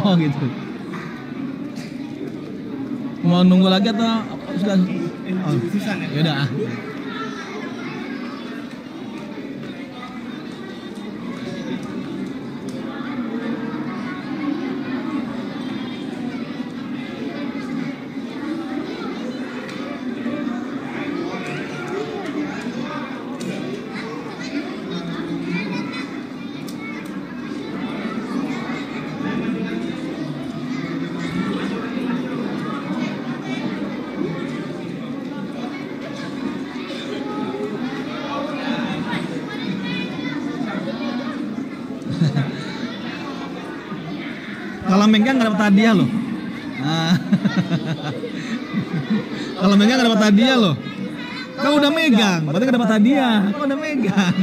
Oh gitu. Mau nunggu lagi atau sudah? Oh, Susah nih. yaudah. Kalau megang nggak dapat hadiah loh. Nah. Kalau megang nggak dapat hadiah loh. Kau udah megang, berarti nggak dapat hadiah. Kau udah megang.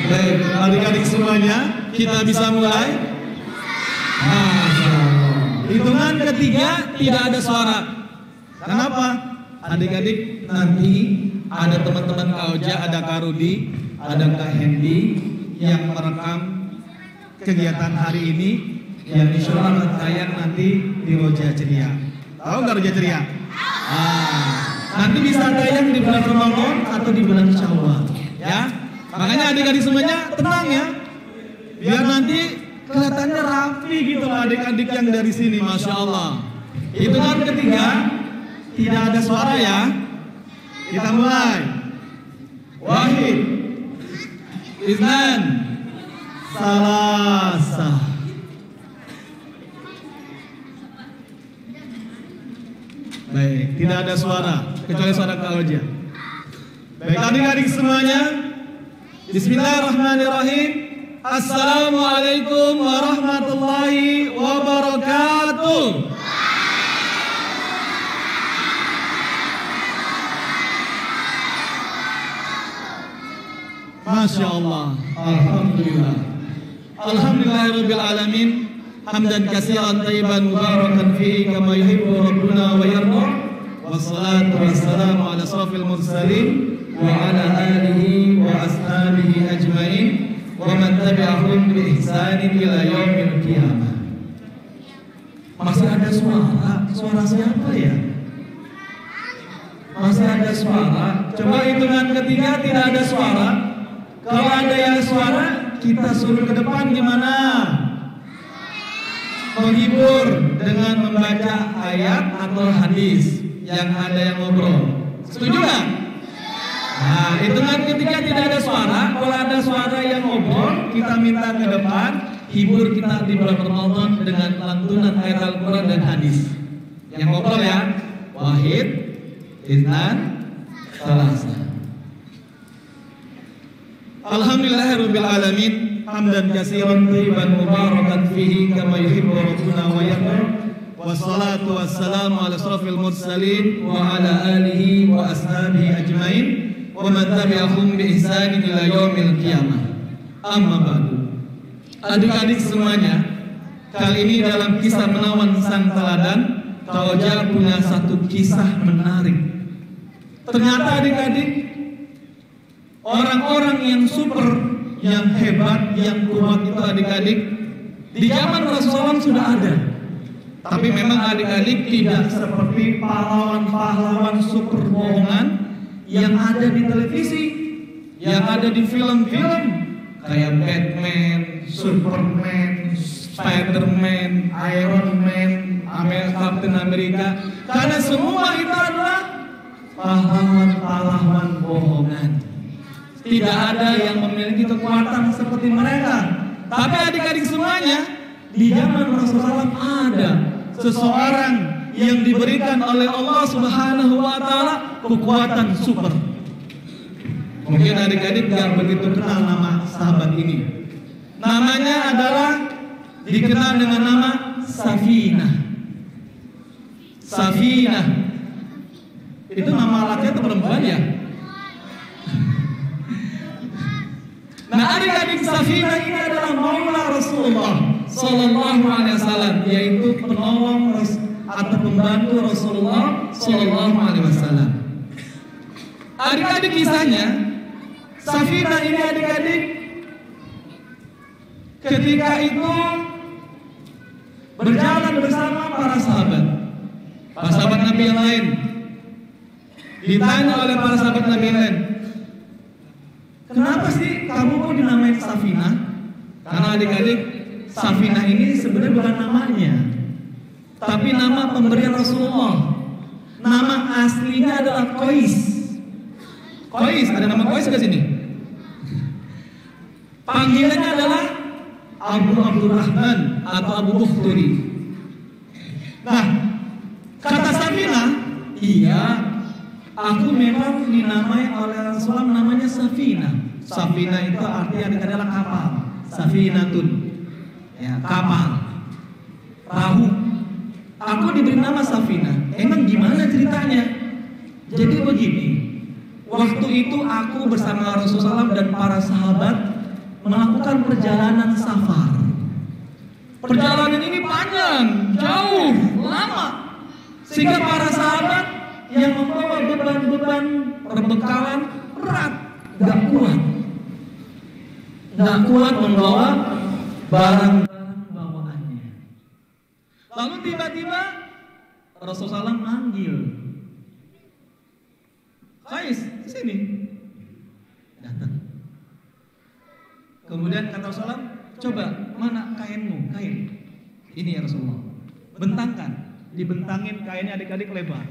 Baik, adik-adik semuanya, kita bisa mulai. Masya Allah. Hitungan ketiga tidak ada suara. Kenapa? Adik-adik nanti ada teman-teman Kak Oja, ada Kak Rudi, ada Kak Hendy yang merekam kegiatan hari ini yang insya Allah akan tayang nanti di Roja Ceria. Tahu nggak Roja Ceria? Nanti bisa tayang di bulan Ramadan atau di bulan Syawal, ya. Makanya adik-adik semuanya tenang ya, biar nanti kelihatannya rapi gitu loh adik-adik yang dari sini, masya Allah. Hitungan ketiga tidak ada suara ya. Kita mulai. Wahid, Iznan, Salasa. Baik, tidak ada suara kecuali suara Kak Oja. Baik adik-adik semuanya, Bismillahirrahmanirrahim. Assalamualaikum warahmatullahi wabarakatuh. Masya Allah. Alhamdulillah. Alhamdulillahirabbil alamin. Hamdan katsiran thayyiban mubarakan fihi kama yuhibbu rabbuna wa yarda. Wassalatu wassalamu ala asrofil mursalin wa ala alihi wa ashabihi ajmain wa man tabi'ahum bi ihsanin ila yaumil qiyamah. Masih ada suara? Suara siapa ya? Masih ada suara? Coba hitungan ketiga tidak ada suara. Kalau ada yang suara, kita suruh ke depan gimana? Menghibur dengan membaca ayat atau hadis yang ada yang ngobrol. Setuju nggak? Nah, hitungan ketiga tidak ada suara. Kalau ada suara yang ngobrol, kita minta ke depan, hibur kita di bulan Ramadan dengan lantunan ayat Al-Quran dan hadis. Yang ngobrol ya, Wahid, Iznan, Salasa. Alhamdulillahirabbil alamin. Hamdan katsiran thayyiban mubarakan fihi kama yuhibbu wassalatu wassalamu ala asrofil mursalin wa ala alihi wa ashabihi ajmain wa man tabi'ahum bi ihsanin ila yaumil qiyamah. Amma ba'du. Adik-adik semuanya, kali ini dalam kisah menawan sang teladan, Kauja punya satu kisah menarik. Ternyata adik-adik, orang-orang yang super, yang hebat, yang kuat itu adik-adik di zaman Rasulullah sudah ada. Tapi memang adik-adik tidak seperti pahlawan-pahlawan super bohongan yang ada di televisi, yang ada di film-film kayak Batman, Superman, Spiderman, Iron Man, Captain America. Karena semua itu adalah pahlawan-pahlawan bohongan. Tidak ada yang memiliki kekuatan seperti mereka. Tapi adik-adik semuanya, di zaman Rasulullah ada seseorang yang diberikan oleh Allah Subhanahu wa taala kekuatan super. Mungkin adik-adik gak begitu kenal nama sahabat ini. Namanya adalah dikenal dengan nama Safinah. Safinah itu nama laki atau perempuan ya? Nah, adik-adik, Safinah ini adalah maula Rasulullah Sallallahu Alaihi Wasallam, yaitu penolong atau pembantu Rasulullah Sallallahu Alaihi Wasallam. Adik-adik, kisahnya Safinah ini adik-adik ketika itu berjalan bersama para sahabat Nabi yang lain. Ditanya oleh para sahabat Nabi yang lain, kenapa sih kamu kok dinamain Safinah? Karena adik-adik, Safinah ini sebenarnya bukan namanya, tapi nama pemberian Rasulullah. Nama aslinya adalah Qais. Qais, ada nama Qais ke sini? Panggilannya adalah Abu Abdurrahman atau Abu Bukhturi. Nah, kata Safinah, iya, aku memang dinamai oleh Rasulullah namanya Safinah. Safinah itu artinya adalah kapal. Safinatun, ya, kapal, perahu. Aku diberi nama Safinah. Emang gimana ceritanya? Jadi begini, waktu itu aku bersama Rasulullah dan para sahabat melakukan perjalanan safar. Perjalanan ini panjang, jauh, lama, sehingga para sahabat yang membawa beban-beban perbekalan berat gak kuat membawa barang-barang bawaannya. Lalu tiba-tiba Rasulullah manggil, Qais, sini. Datang. Kemudian kata Rasulullah, coba mana kainmu, kain. Ini ya Rasulullah. Bentangkan, dibentangin kainnya adik-adik lebar.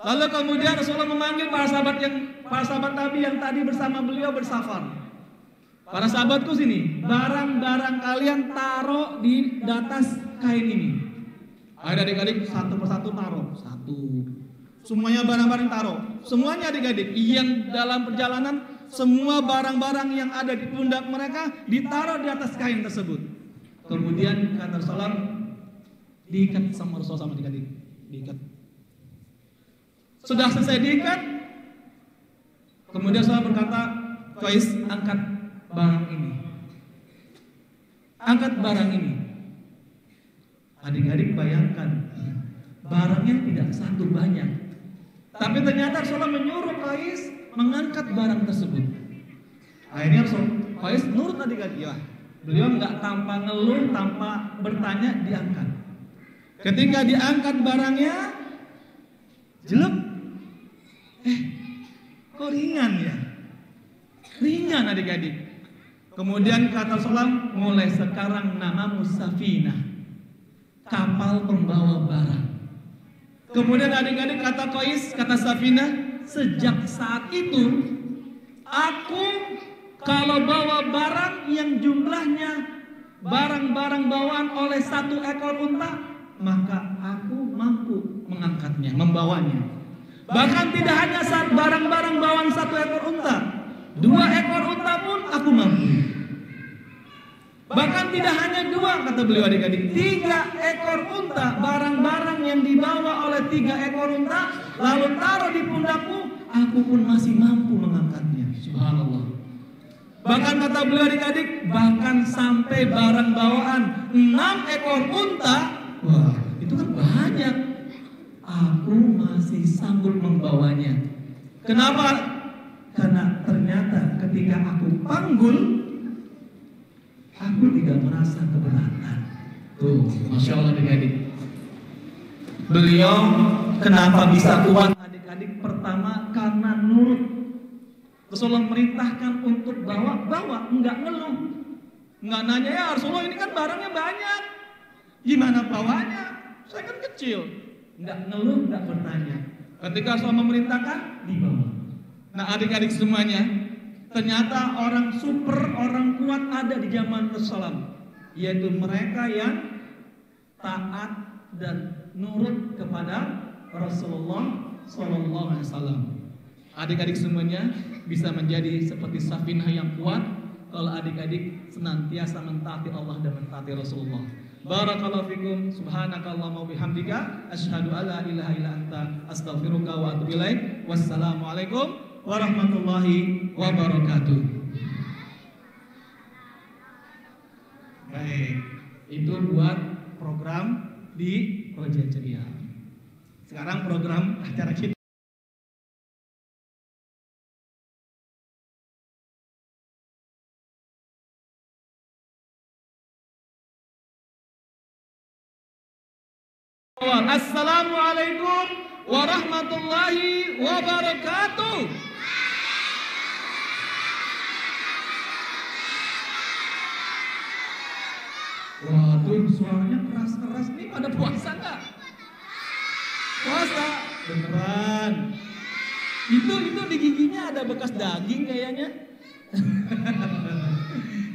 Lalu kemudian Rasulullah memanggil para sahabat Nabi yang tadi bersama beliau bersafar. Para sahabatku sini, barang-barang kalian taruh di atas kain ini. Ada adik-adik satu persatu taruh, satu. Semuanya barang-barang taruh. Semuanya adik-adik yang dalam perjalanan, semua barang-barang yang ada di pundak mereka ditaruh di atas kain tersebut. Kemudian kata Rasulullah, diikat sama Rasulullah sama adik-adik, diikat. Sudah selesai diikat, kemudian Rasulullah berkata, Qais, angkat barang ini. Angkat barang ini. Adik-adik bayangkan, barangnya tidak satu banyak. Tapi ternyata Rasulullah menyuruh Qais mengangkat barang tersebut. Akhirnya Qais nurut adik-adik. Ya, beliau nggak tanpa ngeluh, tanpa bertanya, diangkat. Ketika diangkat barangnya, jelek. Kok ringan ya? Ringan adik-adik. Kemudian kata Rasulullah, mulai sekarang namamu Safinah, kapal pembawa barang. Kemudian adik-adik kata Qais, kata Safinah, sejak saat itu aku kalau bawa barang yang jumlahnya barang-barang bawaan oleh satu ekor unta, maka aku mampu mengangkatnya, membawanya. Bahkan tidak hanya barang-barang bawaan satu ekor unta, 2 ekor unta pun aku mampu. Bahkan tidak hanya 2, kata beliau adik-adik, 3 ekor unta, barang-barang yang dibawa oleh 3 ekor unta, lalu taruh di pundakku, aku pun masih mampu mengangkatnya. Subhanallah. Bahkan kata beliau adik-adik, bahkan sampai barang bawaan 6 ekor unta, wah itu kan banyak, aku masih sanggup membawanya. Kenapa? Karena ternyata ketika aku panggul, aku tidak merasa keberatan. Tuh, Masya Allah adik-adik. Beliau kenapa bisa kuat adik-adik? Pertama karena nurut. Rasulullah merintahkan untuk bawa, enggak ngeluh. Enggak nanya, ya Rasulullah ini kan barangnya banyak, gimana bawanya? Saya kan kecil. Enggak ngeluh, enggak bertanya. Ketika Rasulullah memerintahkan, dibawa. Nah adik-adik semuanya, ternyata orang super, orang kuat ada di zaman Rasulullah, yaitu mereka yang taat dan nurut kepada Rasulullah Sallallahu Alaihi Wasallam. Adik-adik semuanya bisa menjadi seperti Safinah yang kuat kalau adik-adik senantiasa mentaati Allah dan mentaati Rasulullah. Barakallahu fikum, subhanakallahumma wa bihamdika, asyhadu alla ilaha illa anta, astaghfiruka wa atubu ilaik. Wassalamualaikum warahmatullahi wabarakatuh. Baik, itu buat program di Roja Ceria. Sekarang program acara kita. Assalamualaikum warahmatullahi wabarakatuh. Waduh, suaranya keras-keras nih, pada puasa nggak? Puasa, beneran. Itu di giginya ada bekas daging kayaknya.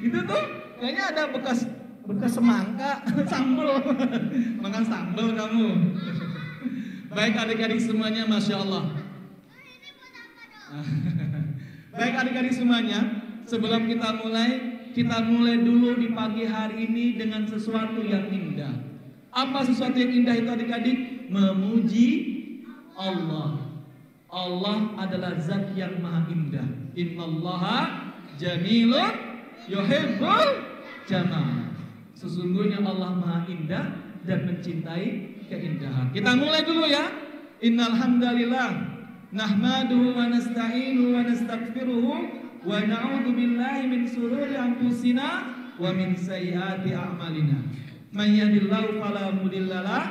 Itu tuh kayaknya ada bekas semangka, sambal. Makan sambal kamu. Baik adik-adik semuanya, Masya Allah. Baik adik-adik semuanya, sebelum kita mulai dulu di pagi hari ini dengan sesuatu yang indah. Apa sesuatu yang indah itu adik-adik? Memuji Allah. Allah adalah zat yang maha indah. Innallaha jamilun yuhibbul jamal. Sesungguhnya Allah maha indah dan mencintai keindahan. Kita mulai dulu ya. Innal hamdalillah nahmaduhu wa nasta'inuhu wa nastaghfiruhu wa na'udzu billahi min shururi anfusina wa min sayyiati a'malina. May yahdihillahu fala mudhillalah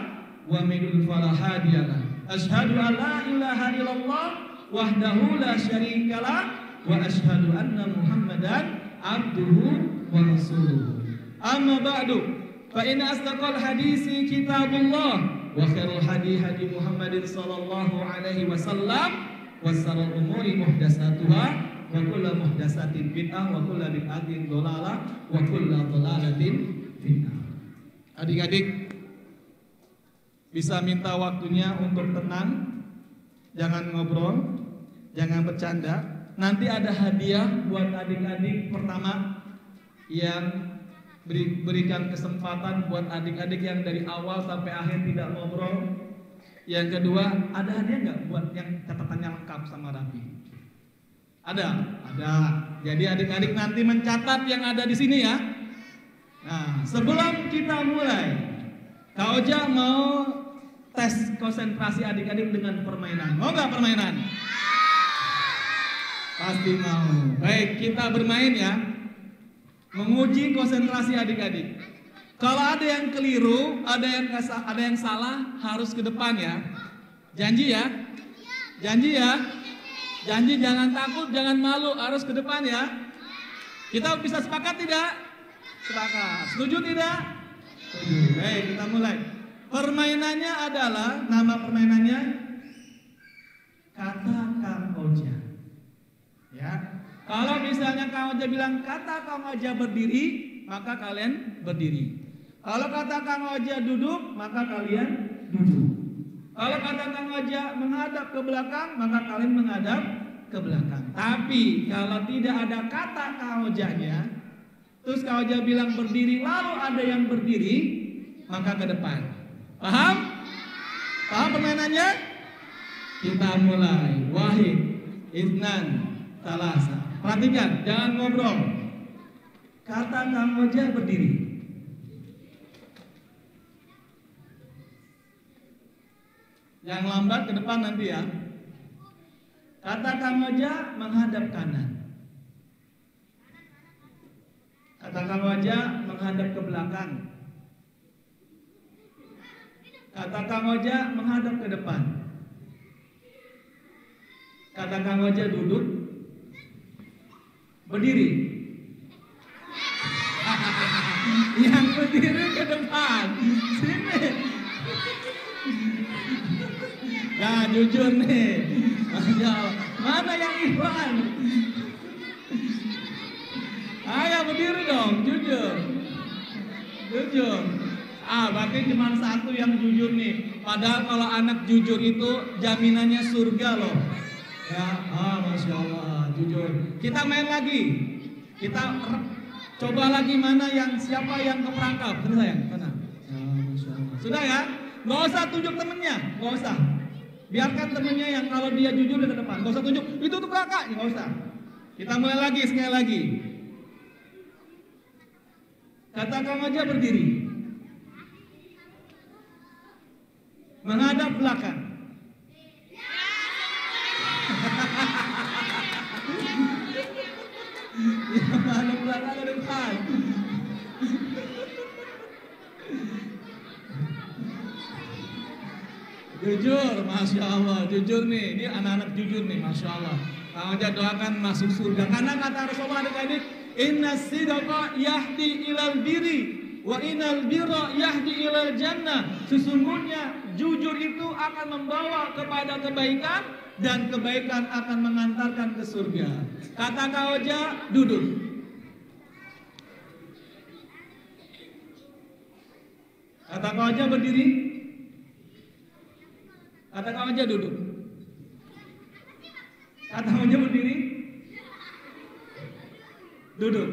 wa may yudhlil fala hadiyalah. Asyhadu an la ilaha illallah wahdahu la syarikalah wa asyhadu anna Muhammadan abduhu wa rasuluhu. Amma ba'du, fa inna asdaqal hadisi kitabullah wa khairul hadi Muhammadin sallallahu alaihi wasallam wa syarrul umuri muhdatsatuha wa kullu muhdatsatin bid'ah wa kullu bid'atin dhalalah wa kullu dhalalatin finnar. Adik-adik bisa minta waktunya untuk tenang, jangan ngobrol, jangan bercanda. Nanti ada hadiah buat adik-adik. Pertama yang berikan kesempatan buat adik-adik yang dari awal sampai akhir tidak ngobrol. Yang kedua, ada hadiah nggak buat yang catatannya lengkap sama rapi? Ada. Jadi adik-adik nanti mencatat yang ada di sini ya. Nah, sebelum kita mulai, Kak Oja mau tes konsentrasi adik-adik dengan permainan. Mau nggak permainan? Pasti mau. Baik, kita bermain ya. Menguji konsentrasi adik-adik. Kalau ada yang keliru, ada yang salah, harus ke depan ya. Janji ya? Janji ya? Janji jangan takut, jangan malu, harus ke depan ya. Kita bisa sepakat tidak? Sepakat. Setuju tidak? Setuju. Baik, kita mulai. Permainannya adalah, nama permainannya kata Kang Oja. Ya. Kalau misalnya Kang Oja bilang kata Kang Oja berdiri, maka kalian berdiri. Kalau kata Kang Oja duduk, maka kalian duduk. Kalau kata Kang Oja menghadap ke belakang, maka kalian menghadap ke belakang. Tapi kalau tidak ada kata Kang Ojanya, terus Kang Oja bilang berdiri, lalu ada yang berdiri, maka ke depan. Paham? Paham permainannya? Kita mulai. Wahid, Isnan, Talasa. Perhatikan, jangan ngobrol. Kata Kang Oja berdiri. Yang lambat ke depan nanti ya. Kata Kang Oja menghadap kanan. Kata Kang Oja menghadap ke belakang. Kata Kang Oja menghadap ke depan. Kata Kang Oja duduk. Berdiri. Yang berdiri ke depan. Sini. Nah, jujur nih. Mana yang Iwan? Ayo berdiri dong, jujur. Jujur. Berarti cuma satu yang jujur nih. Padahal kalau anak jujur itu jaminannya surga loh. Ya, Masya Allah, jujur. Kita main lagi. Kita coba lagi mana yang siapa yang keperangkap. Benar sayang? Tenang. Ya, Masya Allah. Sudah ya? Gak usah tunjuk temennya, gak usah. Biarkan temennya yang kalau dia jujur di depan. Gak usah tunjuk, itu tuh kakak, gak usah. Kita mulai lagi, sekali lagi. Kata Kang Oja berdiri. Menghadap belakang. Menghadap belakang ke depan. Jujur, Masya Allah, jujur nih, ini anak-anak jujur nih, Masya Allah. Kang Oja doakan masuk surga. Karena kata Rasulullah ada inna sidqa yahdi ilal biri wa innal birra yahdi ilal jannah. Sesungguhnya jujur itu akan membawa kepada kebaikan dan kebaikan akan mengantarkan ke surga. Kata Kang Oja, duduk. Kata Kang Oja berdiri. Kata Kang Oja duduk. Kata Kang Oja berdiri. Duduk.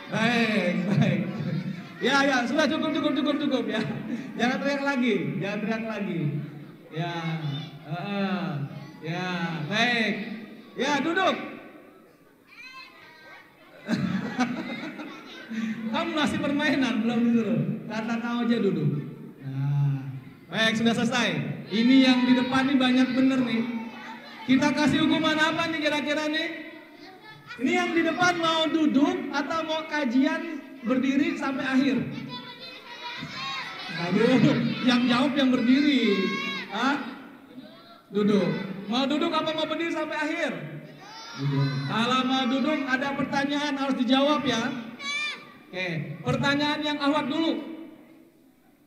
Baik. Ya, sudah cukup ya. Jangan teriak lagi. Ya, baik. Ya, duduk. Kamu masih permainan, belum disuruh. Kata Kang Oja duduk. Nah, baik, sudah selesai. Ini yang di depan nih banyak bener nih. Kita kasih hukuman apa nih kira-kira nih? Ini yang di depan mau duduk atau mau kajian berdiri sampai akhir? Aduh, yang jawab yang berdiri. Duduk. Mau duduk apa mau berdiri sampai akhir? Kalau mau duduk ada pertanyaan harus dijawab ya. Oke, pertanyaan yang awal dulu.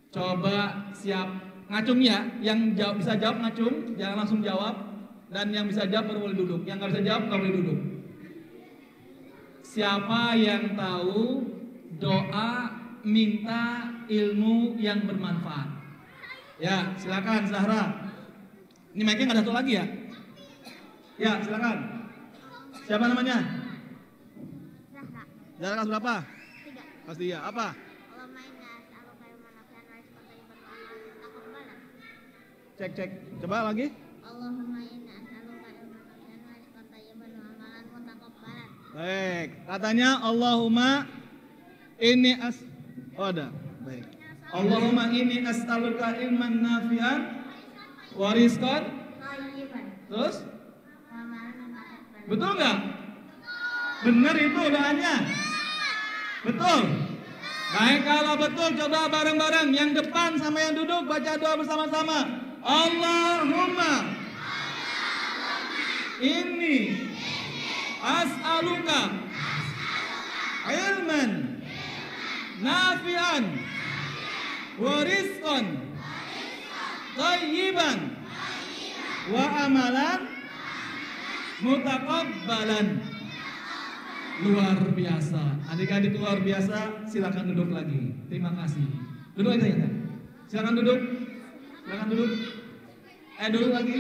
Coba siap ngacung ya. Yang bisa jawab ngacung, jangan langsung jawab. Dan yang bisa jawab baru boleh duduk. Yang nggak bisa jawab nggak boleh duduk. Siapa yang tahu doa minta ilmu yang bermanfaat? Ya, silakan Zahra. Ini mic-nya nggak satu lagi ya? Ya, silakan. Siapa namanya? Zahra kelas berapa? 3. Kelas 3. Apa? Cek. Coba lagi. Baik. Katanya Allahumma inni ada. Baik. Allahumma inni as'aluka ilman nafi'an wa rizqan thayyiban. Terus? Betul nggak? Benar itu doanya. Betul. Baik, kalau betul coba bareng-bareng yang depan sama yang duduk baca doa bersama-sama. Allahumma inni as'aluka ilman nafi'an wa rizqan thayyiban wa amalan mutaqabbalan. Luar biasa. Adik-adik luar biasa, silakan duduk lagi. Terima kasih. Duduk aja ya. Silakan duduk. Dulu lagi,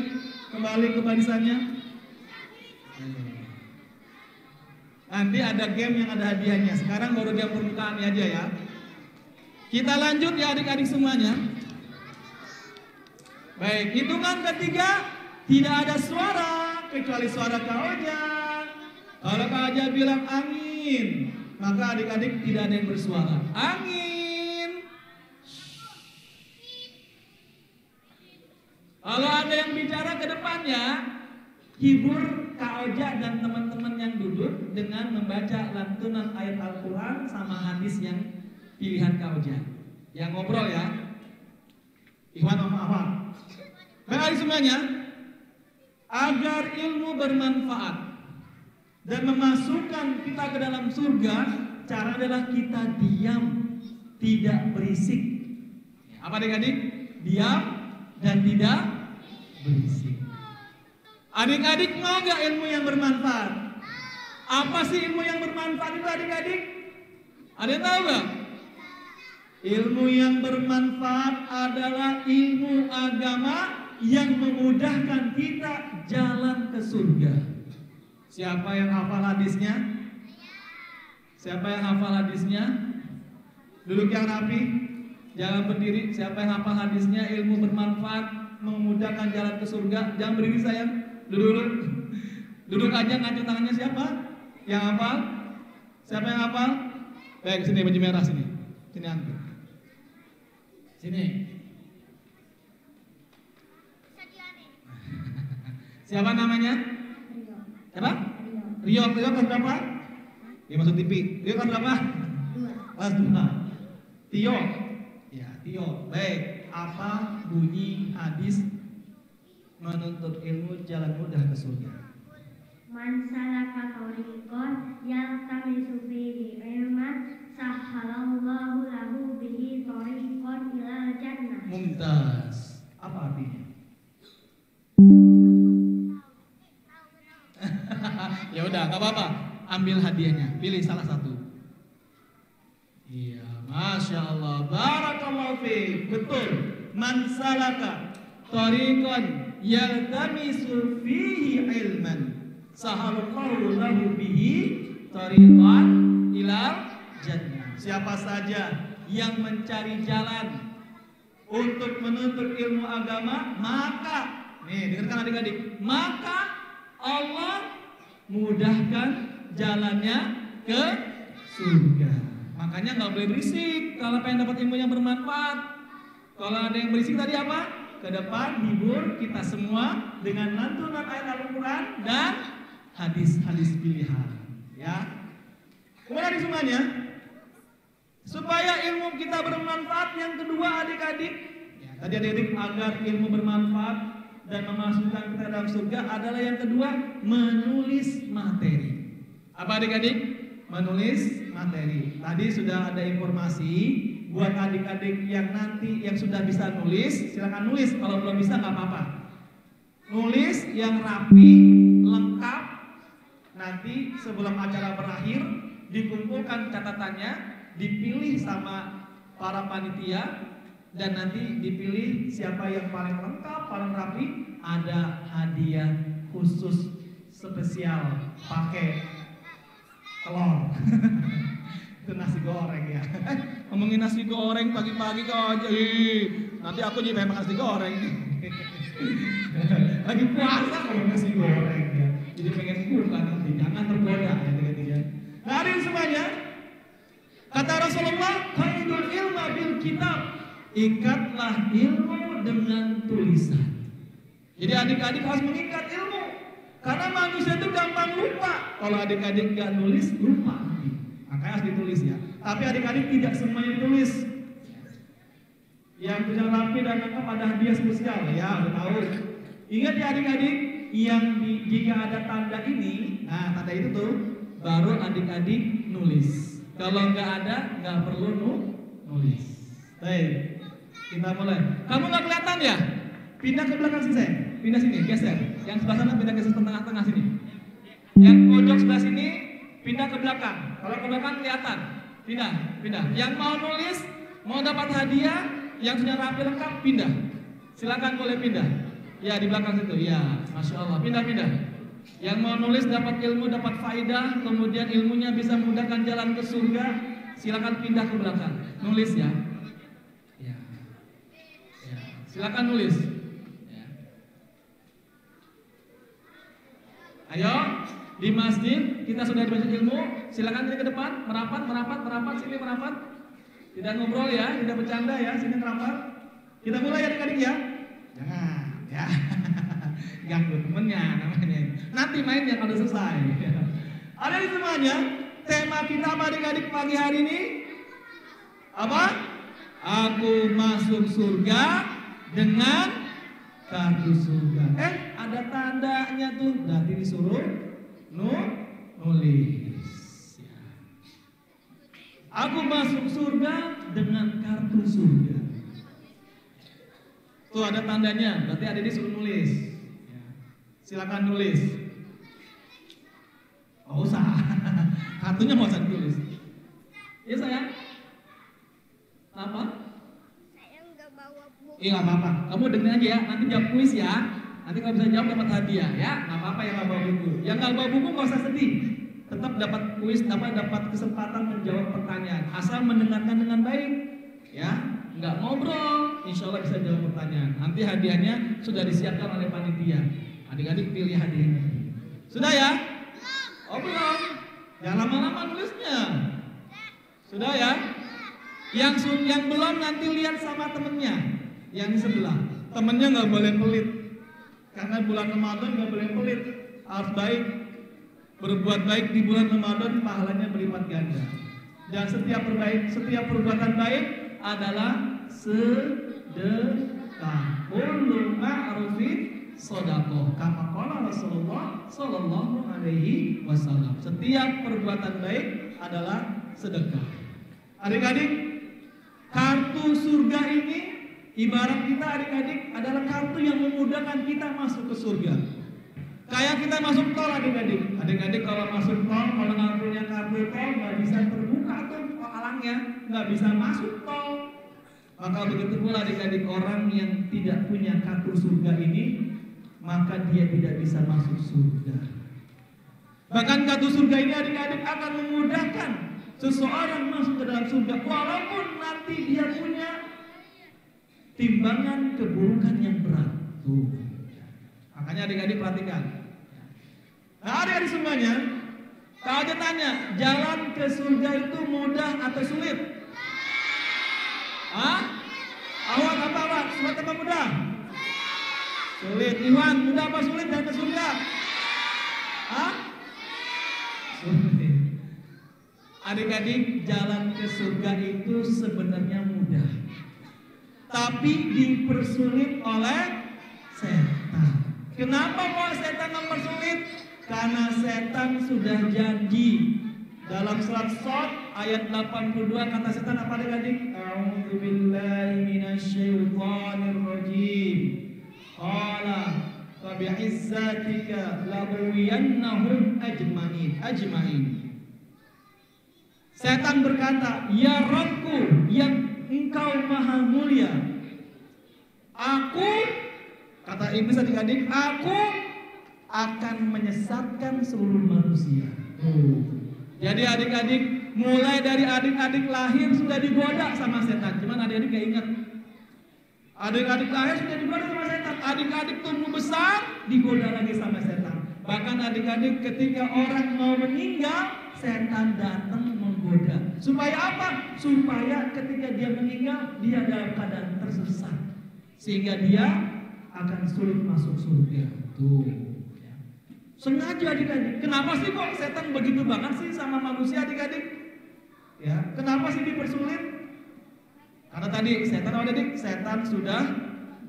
kembali ke barisannya. Nanti ada game yang ada hadiahnya. Sekarang baru game permukaan aja ya. Kita lanjut ya adik-adik semuanya. Baik, hitungan ketiga tidak ada suara kecuali suara Kak Oja. Kalau Kak Oja bilang angin, maka adik-adik tidak ada yang bersuara. Angin. Kalau ada yang bicara ke depannya, hibur Kak Oja dan teman-teman yang duduk dengan membaca lantunan ayat Al-Quran sama hadis yang pilihan Kak Oja. Yang ngobrol ya. Ikhwan maaf. Baik semuanya, agar ilmu bermanfaat dan memasukkan kita ke dalam surga, cara adalah kita diam, tidak berisik. Apa adik-adik? Diam dan tidak berisik. Adik-adik mau gak ilmu yang bermanfaat? Apa sih ilmu yang bermanfaat itu adik-adik? Ada yang tahu gak? Ilmu yang bermanfaat adalah ilmu agama yang memudahkan kita jalan ke surga. Siapa yang hafal hadisnya? Siapa yang hafal hadisnya? Duduk yang rapi, jangan berdiri. Siapa yang hafal hadisnya? Ilmu bermanfaat memudahkan jalan ke surga. Jangan berdiri sayang. Duduk. Duduk aja, ngacung tangannya. Siapa yang hafal? Siapa yang hafal? Baik, sini baju merah sini. Sini antum. Sini. Siapa namanya? Siapa? Rio kelas berapa? Ya masuk TV. Rio kelas berapa? 2. Kelas 2. Tio. Ya, Tio. Baik, apa bunyi hadis menuntut ilmu jalan mudah ke surga? Man salaka tariqan yaltamisu fihi ilman sahhalallahu lahu bihi tariqan ilal jannah. Mumtaz. Apa artinya? Ya udah, nggak apa-apa. Ambil hadiahnya, pilih salah satu. Iya, masya Allah, barakallahu fiik. Betul. Man salaka tariqan yaltamisu fihi ilman sahalallahu lahu bihi tariqan ilal jannah. Siapa saja yang mencari jalan untuk menuntut ilmu agama, maka nih dengarkan adik-adik, maka Allah mudahkan jalannya ke surga. Makanya nggak boleh berisik kalau pengen dapat ilmu yang bermanfaat. Kalau ada yang berisik tadi apa? Ke depan hibur kita semua dengan lantunan ayat Al-Quran dan hadis-hadis pilihan. Ya. Kemudian semuanya, supaya ilmu kita bermanfaat, yang kedua adik-adik, ya, tadi adik-adik agar ilmu bermanfaat dan memasukkan kita dalam surga adalah yang kedua, menulis materi. Apa adik-adik? Menulis materi. Tadi sudah ada informasi buat adik-adik yang nanti yang sudah bisa nulis, silakan nulis. Kalau belum bisa nggak apa-apa. Nulis yang rapi, lengkap. Nanti sebelum acara berakhir dikumpulkan catatannya, dipilih sama para panitia. Dan nanti dipilih siapa yang paling lengkap, paling rapi, ada hadiah khusus spesial pakai telur. Itu nasi goreng ya. Ngomongin nasi goreng pagi-pagi kok aja. Nanti aku jadi makan nasi goreng. Lagi puasa kalau nasi goreng ya. Jadi pengen buka nanti, jangan tergoda ya tiga-tiga. Nah, hadirin semuanya, kata Rasulullah, qaidul ilma bil kitab. Ikatlah ilmu dengan tulisan. Jadi adik-adik harus mengikat ilmu, karena manusia itu gampang lupa. Kalau adik-adik nggak nulis, lupa. Makanya harus ditulis ya. Tapi adik-adik tidak semuanya ditulis. Yang sudah rapi dan lengkap ada hadiah spesial. Ya, udah tahu. Ingat ya adik-adik, jika ada tanda ini, nah tanda itu tuh baru adik-adik nulis. Kalau nggak ada, nggak perlu nulis. Baik. Kita mulai. Kamu nggak kelihatan ya? Pindah ke belakang sini saya. Pindah sini, geser. Yang sebelah sana pindah geser ke tengah-tengah sini. Yang pojok sebelah sini pindah ke belakang. Kalau ke belakang kelihatan. Pindah. Yang mau nulis, mau dapat hadiah, yang sudah rapi lengkap pindah. Silakan boleh pindah. Ya di belakang situ. Ya, masya Allah. Pindah-pindah. Yang mau nulis dapat ilmu, dapat faidah, kemudian ilmunya bisa memudahkan jalan ke surga. Silakan pindah ke belakang. Nulis ya. Ya. Ya. Silakan nulis. Ya. Ayo di masjid kita sudah di masjid ilmu. Silakan ke depan, merapat, sini merapat. Tidak ngobrol ya, tidak bercanda ya, sini merapat. Kita mulai adik-adik ya. Jangan, ya. Ganggu temennya namanya. Nanti mainnya kalau selesai. Ada di semuanya. Tema kita adik-adik pagi hari ini apa? Aku masuk surga dengan kartu surga. Ada tandanya tuh. Berarti disuruh nulis. Aku masuk surga dengan kartu surga. Tuh ada tandanya, berarti ada disuruh nulis. Silakan nulis. Oh usah, kartunya mau usah ditulis. Iya sayang. Apa? Saya nggak bawa buku. Iya nggak apa-apa. Kamu dengerin aja ya. Nanti jawab kuis ya. Nanti kalau bisa jawab dapat hadiah ya. Nggak apa-apa yang nggak bawa buku. Yang nggak bawa buku nggak usah sedih. Tetap dapat kuis, dapat kesempatan menjawab pertanyaan. Asal mendengarkan dengan baik, ya. Nggak ngobrol, insya Allah bisa jawab pertanyaan. Nanti hadiahnya sudah disiapkan oleh panitia. Adik-adik pilih hadiahnya. Sudah ya? Oh belum? Jangan lama-lama nulisnya. Sudah ya? Yang belum nanti lihat sama temennya yang di sebelah. Temennya nggak boleh pelit, karena bulan Ramadan nggak boleh pelit, harus baik. Berbuat baik di bulan Ramadan pahalanya berlipat ganda. Dan setiap perbuatan baik adalah sedekah. Kullu ma'rufin shadaqah. Kama qala Rasulullah sallallahu alaihi wasallam. Setiap perbuatan baik adalah sedekah. Adik-adik, kartu surga ini ibarat kita adik-adik adalah kartu yang memudahkan kita masuk ke surga. Kayak kita masuk tol adik-adik. Adik-adik kalau masuk tol, kalau nggak punya kartu tol nggak bisa terbuka tuh alangnya, nggak bisa masuk tol. Maka begitu pula adik-adik orang yang tidak punya kartu surga ini, maka dia tidak bisa masuk surga. Bahkan kartu surga ini adik-adik akan memudahkan seseorang masuk ke dalam surga, walaupun nanti dia punya timbangan keburukan yang berat. Tuh. Makanya adik-adik perhatikan. Nah adik-adik semuanya, kalau aja tanya, jalan ke surga itu mudah atau sulit? Hah? Awak apa awak? Sulit apa mudah? Sulit. Iwan, mudah apa sulit jalan ke surga? Hah? Sulit. Adik-adik, jalan ke surga itu sebenarnya mudah, tapi dipersulit oleh setan. Kenapa kok setan mempersulit? Karena setan sudah janji dalam surat Shad ayat 82 kata setan apa adik-adik? A'udzu billahi minasyaitonir rajim. Qala fa bi'izzatika laghwiyannahum ajma'in. Setan berkata, "Ya Rabbku yang Engkau maha mulia, aku," kata iblis adik-adik, "aku akan menyesatkan seluruh manusia." Jadi adik-adik, mulai dari adik-adik lahir sudah digoda sama setan. Cuman adik-adik gak ingat. Adik-adik lahir sudah digoda sama setan. Adik-adik tumbuh besar digoda lagi sama setan. Bahkan adik-adik ketika orang mau meninggal, setan datang menggoda. Supaya apa? Supaya ketika dia meninggal, dia dalam keadaan tersesat, sehingga dia akan sulit masuk surga. Tuh. Sengaja adik-adik. Kenapa sih kok setan begitu banget sih sama manusia adik-adik? Ya, kenapa sih dipersulit? Karena tadi setan adik-adik, setan sudah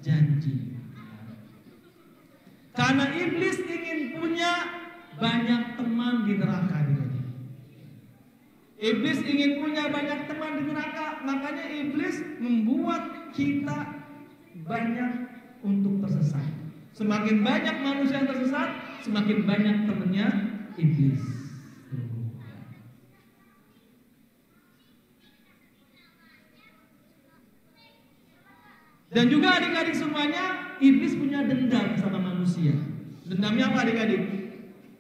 janji. Karena iblis ingin punya banyak teman di neraka adik-adik. Iblis ingin punya banyak teman di neraka, makanya iblis membuat kita banyak untuk tersesat. Semakin banyak manusia yang tersesat, semakin banyak temannya iblis. Dan juga adik-adik semuanya, iblis punya dendam sama manusia. Dendamnya apa adik-adik?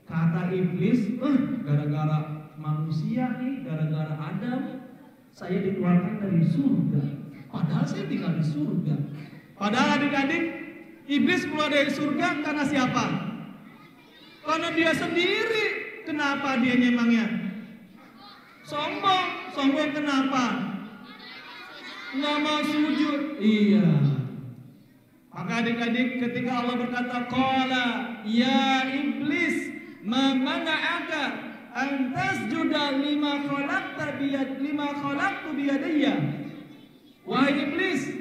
Kata iblis, gara-gara manusia nih, gara-gara Adam, saya dikeluarkan dari surga. Padahal saya tinggal di surga. Padahal adik-adik, iblis keluar dari surga karena siapa? Karena dia sendiri. Kenapa dia emangnya? Sombong. Sombong kenapa? Nggak mau sujud. Iya. Maka adik-adik ketika Allah berkata, qala ya iblis ma mana'aka an tasjuda lima khalaqtu biyadayya. Wahai iblis,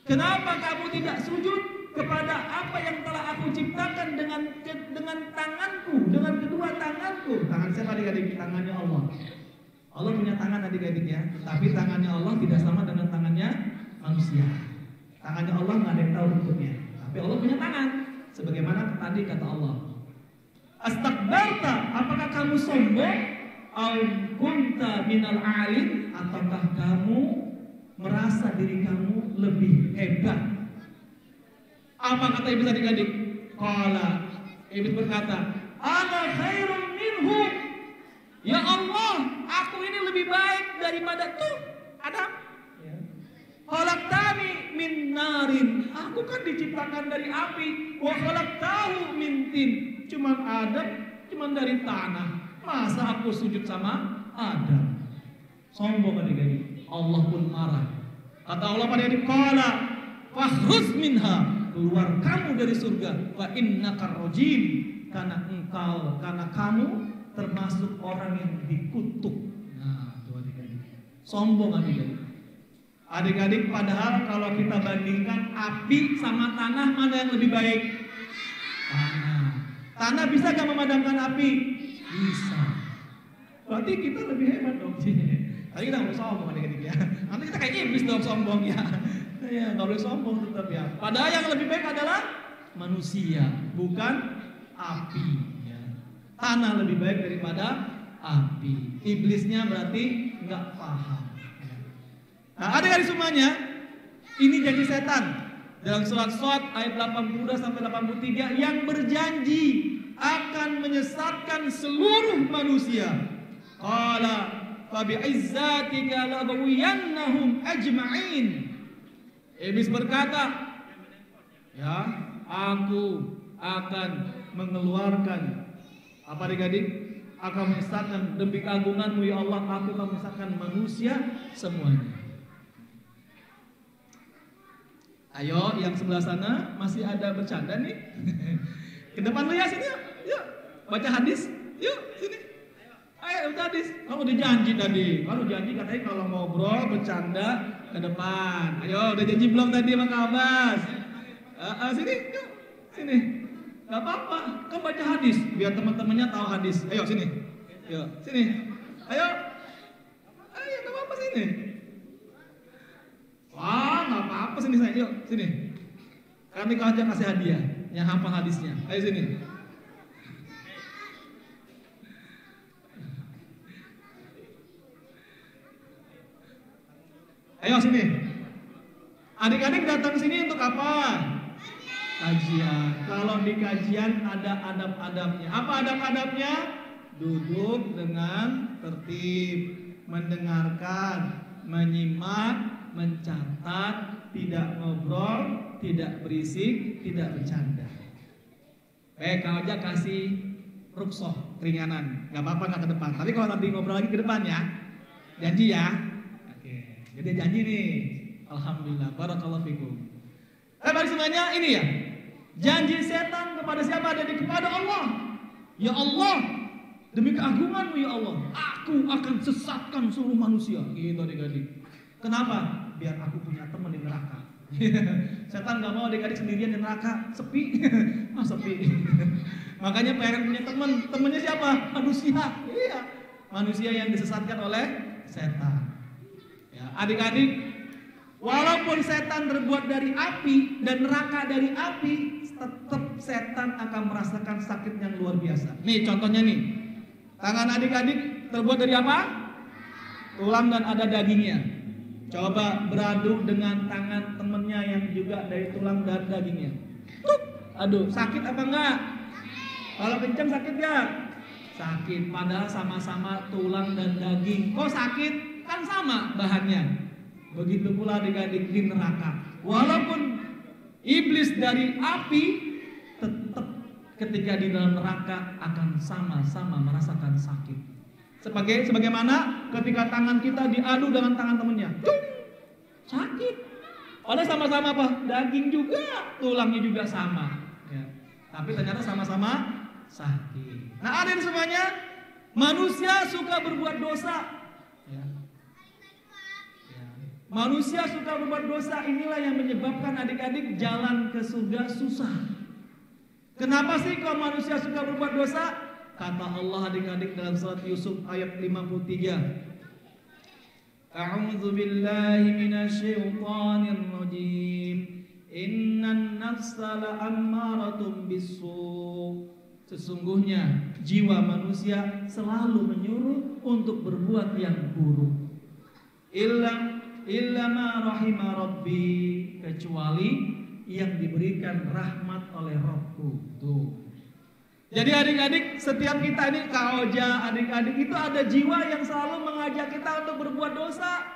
kenapa kamu tidak sujud kepada apa yang telah aku ciptakan dengan tanganku, dengan kedua tanganku? Tangan siapa adik-adik? Tangannya Allah. Allah punya tangan adik-adik ya, tapi tangannya Allah tidak sama dengan tangannya manusia. Tangannya Allah nggak ada yang tahu bentuknya, tapi Allah punya tangan. Sebagaimana tadi kata Allah, astakbarta, apakah kamu sombong? Au kunta minal alim, ataukah kamu merasa diri kamu lebih hebat? Apa kata iblis adik-adik? Qala, iblis berkata, ana khairun minhu. Ya Allah, aku ini lebih baik daripada tuh Adam. Khalaqtani min narin, aku kan diciptakan dari api. Wa khalaqtahu min tin, cuman Adam cuman dari tanah. Masa aku sujud sama Adam? Sombong adik-adik. Allah pun marah. Kata Allah pada adik, qala fakhruz minha, keluar kamu dari surga. Fa innaka rajim, karena kamu termasuk orang yang dikutuk. Nah, itu adik-adik. Sombong adik-adik. Adik-adik, padahal kalau kita bandingkan api sama tanah, mana yang lebih baik? Tanah. Tanah bisa gak memadamkan api? Bisa. Berarti kita lebih hebat dong. Tadi kita nggak sombong adik-adik ya. Nanti kita kayak iblis dong sombong ya. Ya nggak boleh sombong tetap ya. Padahal yang lebih baik adalah manusia, bukan api. Ya. Tanah lebih baik daripada api. Iblisnya berarti nggak paham. Nah, adik-adik semuanya, ini janji setan dalam surat Shad ayat 82 sampai 83 yang berjanji akan menyesatkan seluruh manusia. Qala fa bi'izzatika la'ghwiyannahum ajma'in. Iblis berkata, ya, aku akan mengeluarkan apa adik-adik? Akan menyesatkan demi keagunganmu ya Allah, aku akan menyesatkan manusia semuanya. Ayo, yang sebelah sana masih ada bercanda nih. Ke depan lu ya, sini yuk. Yuk, baca hadis. Yuk, sini. Ayo, baca hadis. Kamu udah janji tadi. Kamu janji katanya kalau ngobrol, bercanda ke depan. Ayo, udah janji belum tadi sama Kak Abbas? Sini, yuk. Sini. Gak apa-apa, kamu baca hadis. Biar teman-temannya tahu hadis. Ayo, sini. Yuk, sini. Ayo. Ayo, gak apa-apa sini. Wah, nggak apa-apa sini saya, yuk sini. Kami aja kasih hadiah yang hafal hadisnya. Ayo sini. Ayo sini. Adik-adik datang sini untuk apa? Kajian. Kalau di kajian ada adab-adabnya. Apa adab-adabnya? Duduk dengan tertib, mendengarkan, menyimak, mencatat, tidak ngobrol, tidak berisik, tidak bercanda. Baik, kau aja kasih rukhsah ringanan, nggak apa-apa nggak ke depan. Tapi kalau nanti ngobrol lagi ke depan ya, janji ya. Oke, jadi janji nih. Alhamdulillah, barakallahu fikum. Bagi semuanya ini ya, janji setan kepada siapa? Kepada Allah. Ya Allah, demi keagunganmu ya Allah, aku akan sesatkan seluruh manusia. Gitu adik-adik. Kenapa? Biar aku punya teman di neraka. Setan nggak mau adik-adik sendirian di neraka, sepi. Sepi. Makanya pengen punya teman. Temannya siapa? Manusia. Iya. Manusia yang disesatkan oleh setan. Ya, adik-adik, walaupun setan terbuat dari api dan neraka dari api, tetap setan akan merasakan sakit yang luar biasa. Nih contohnya nih. Tangan adik-adik terbuat dari apa? Tulang dan ada dagingnya. Coba beradu dengan tangan temennya yang juga dari tulang dan dagingnya. Tuh, aduh, sakit apa enggak? Kalau kencang sakit enggak? Sakit, padahal sama-sama tulang dan daging. Kok sakit? Kan sama bahannya. Begitu pula adik-adik di neraka. Walaupun iblis dari api, tetap ketika di dalam neraka akan sama-sama merasakan sakit. Sebagaimana ketika tangan kita diadu dengan tangan temennya, sakit. Padahal sama-sama apa? Daging juga, tulangnya juga sama. Ya. Tapi ternyata sama-sama sakit. Nah, hadirin semuanya, manusia suka berbuat dosa. Ya. Ya. Manusia suka berbuat dosa, inilah yang menyebabkan adik-adik jalan ke surga susah. Kenapa sih kalau manusia suka berbuat dosa? Kata Allah adik-adik dalam surat Yusuf ayat 53. A'udzu billahi minasyaitonir rajim. Innan nafsa la'ammaratun bisu. Sesungguhnya jiwa manusia selalu menyuruh untuk berbuat yang buruk. Illa ma rahima rabbi, kecuali yang diberikan rahmat oleh Rabbku. Tuh. Jadi adik-adik, setiap kita ini Kak Oja, adik-adik itu ada jiwa yang selalu mengajak kita untuk berbuat dosa.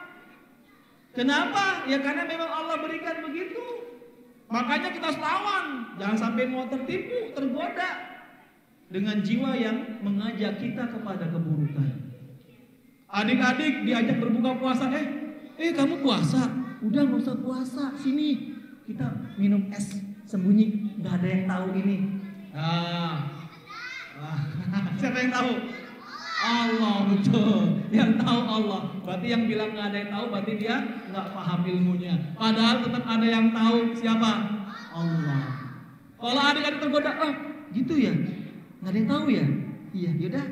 Kenapa? Ya karena memang Allah berikan begitu. Makanya kita harus lawan. Jangan sampai mau tertipu, tergoda dengan jiwa yang mengajak kita kepada keburukan. Adik-adik diajak berbuka puasa, kamu puasa? Udah gak usah puasa, sini kita minum es sembunyi, gak ada yang tahu ini. Siapa yang tahu? Allah, betul. Yang tahu Allah. Berarti yang bilang nggak ada yang tahu, berarti dia nggak paham ilmunya. Padahal tetap ada yang tahu. Siapa? Allah. Kalau adik-adik tergoda, gitu ya? Nggak ada yang tahu ya? Iya, yaudah.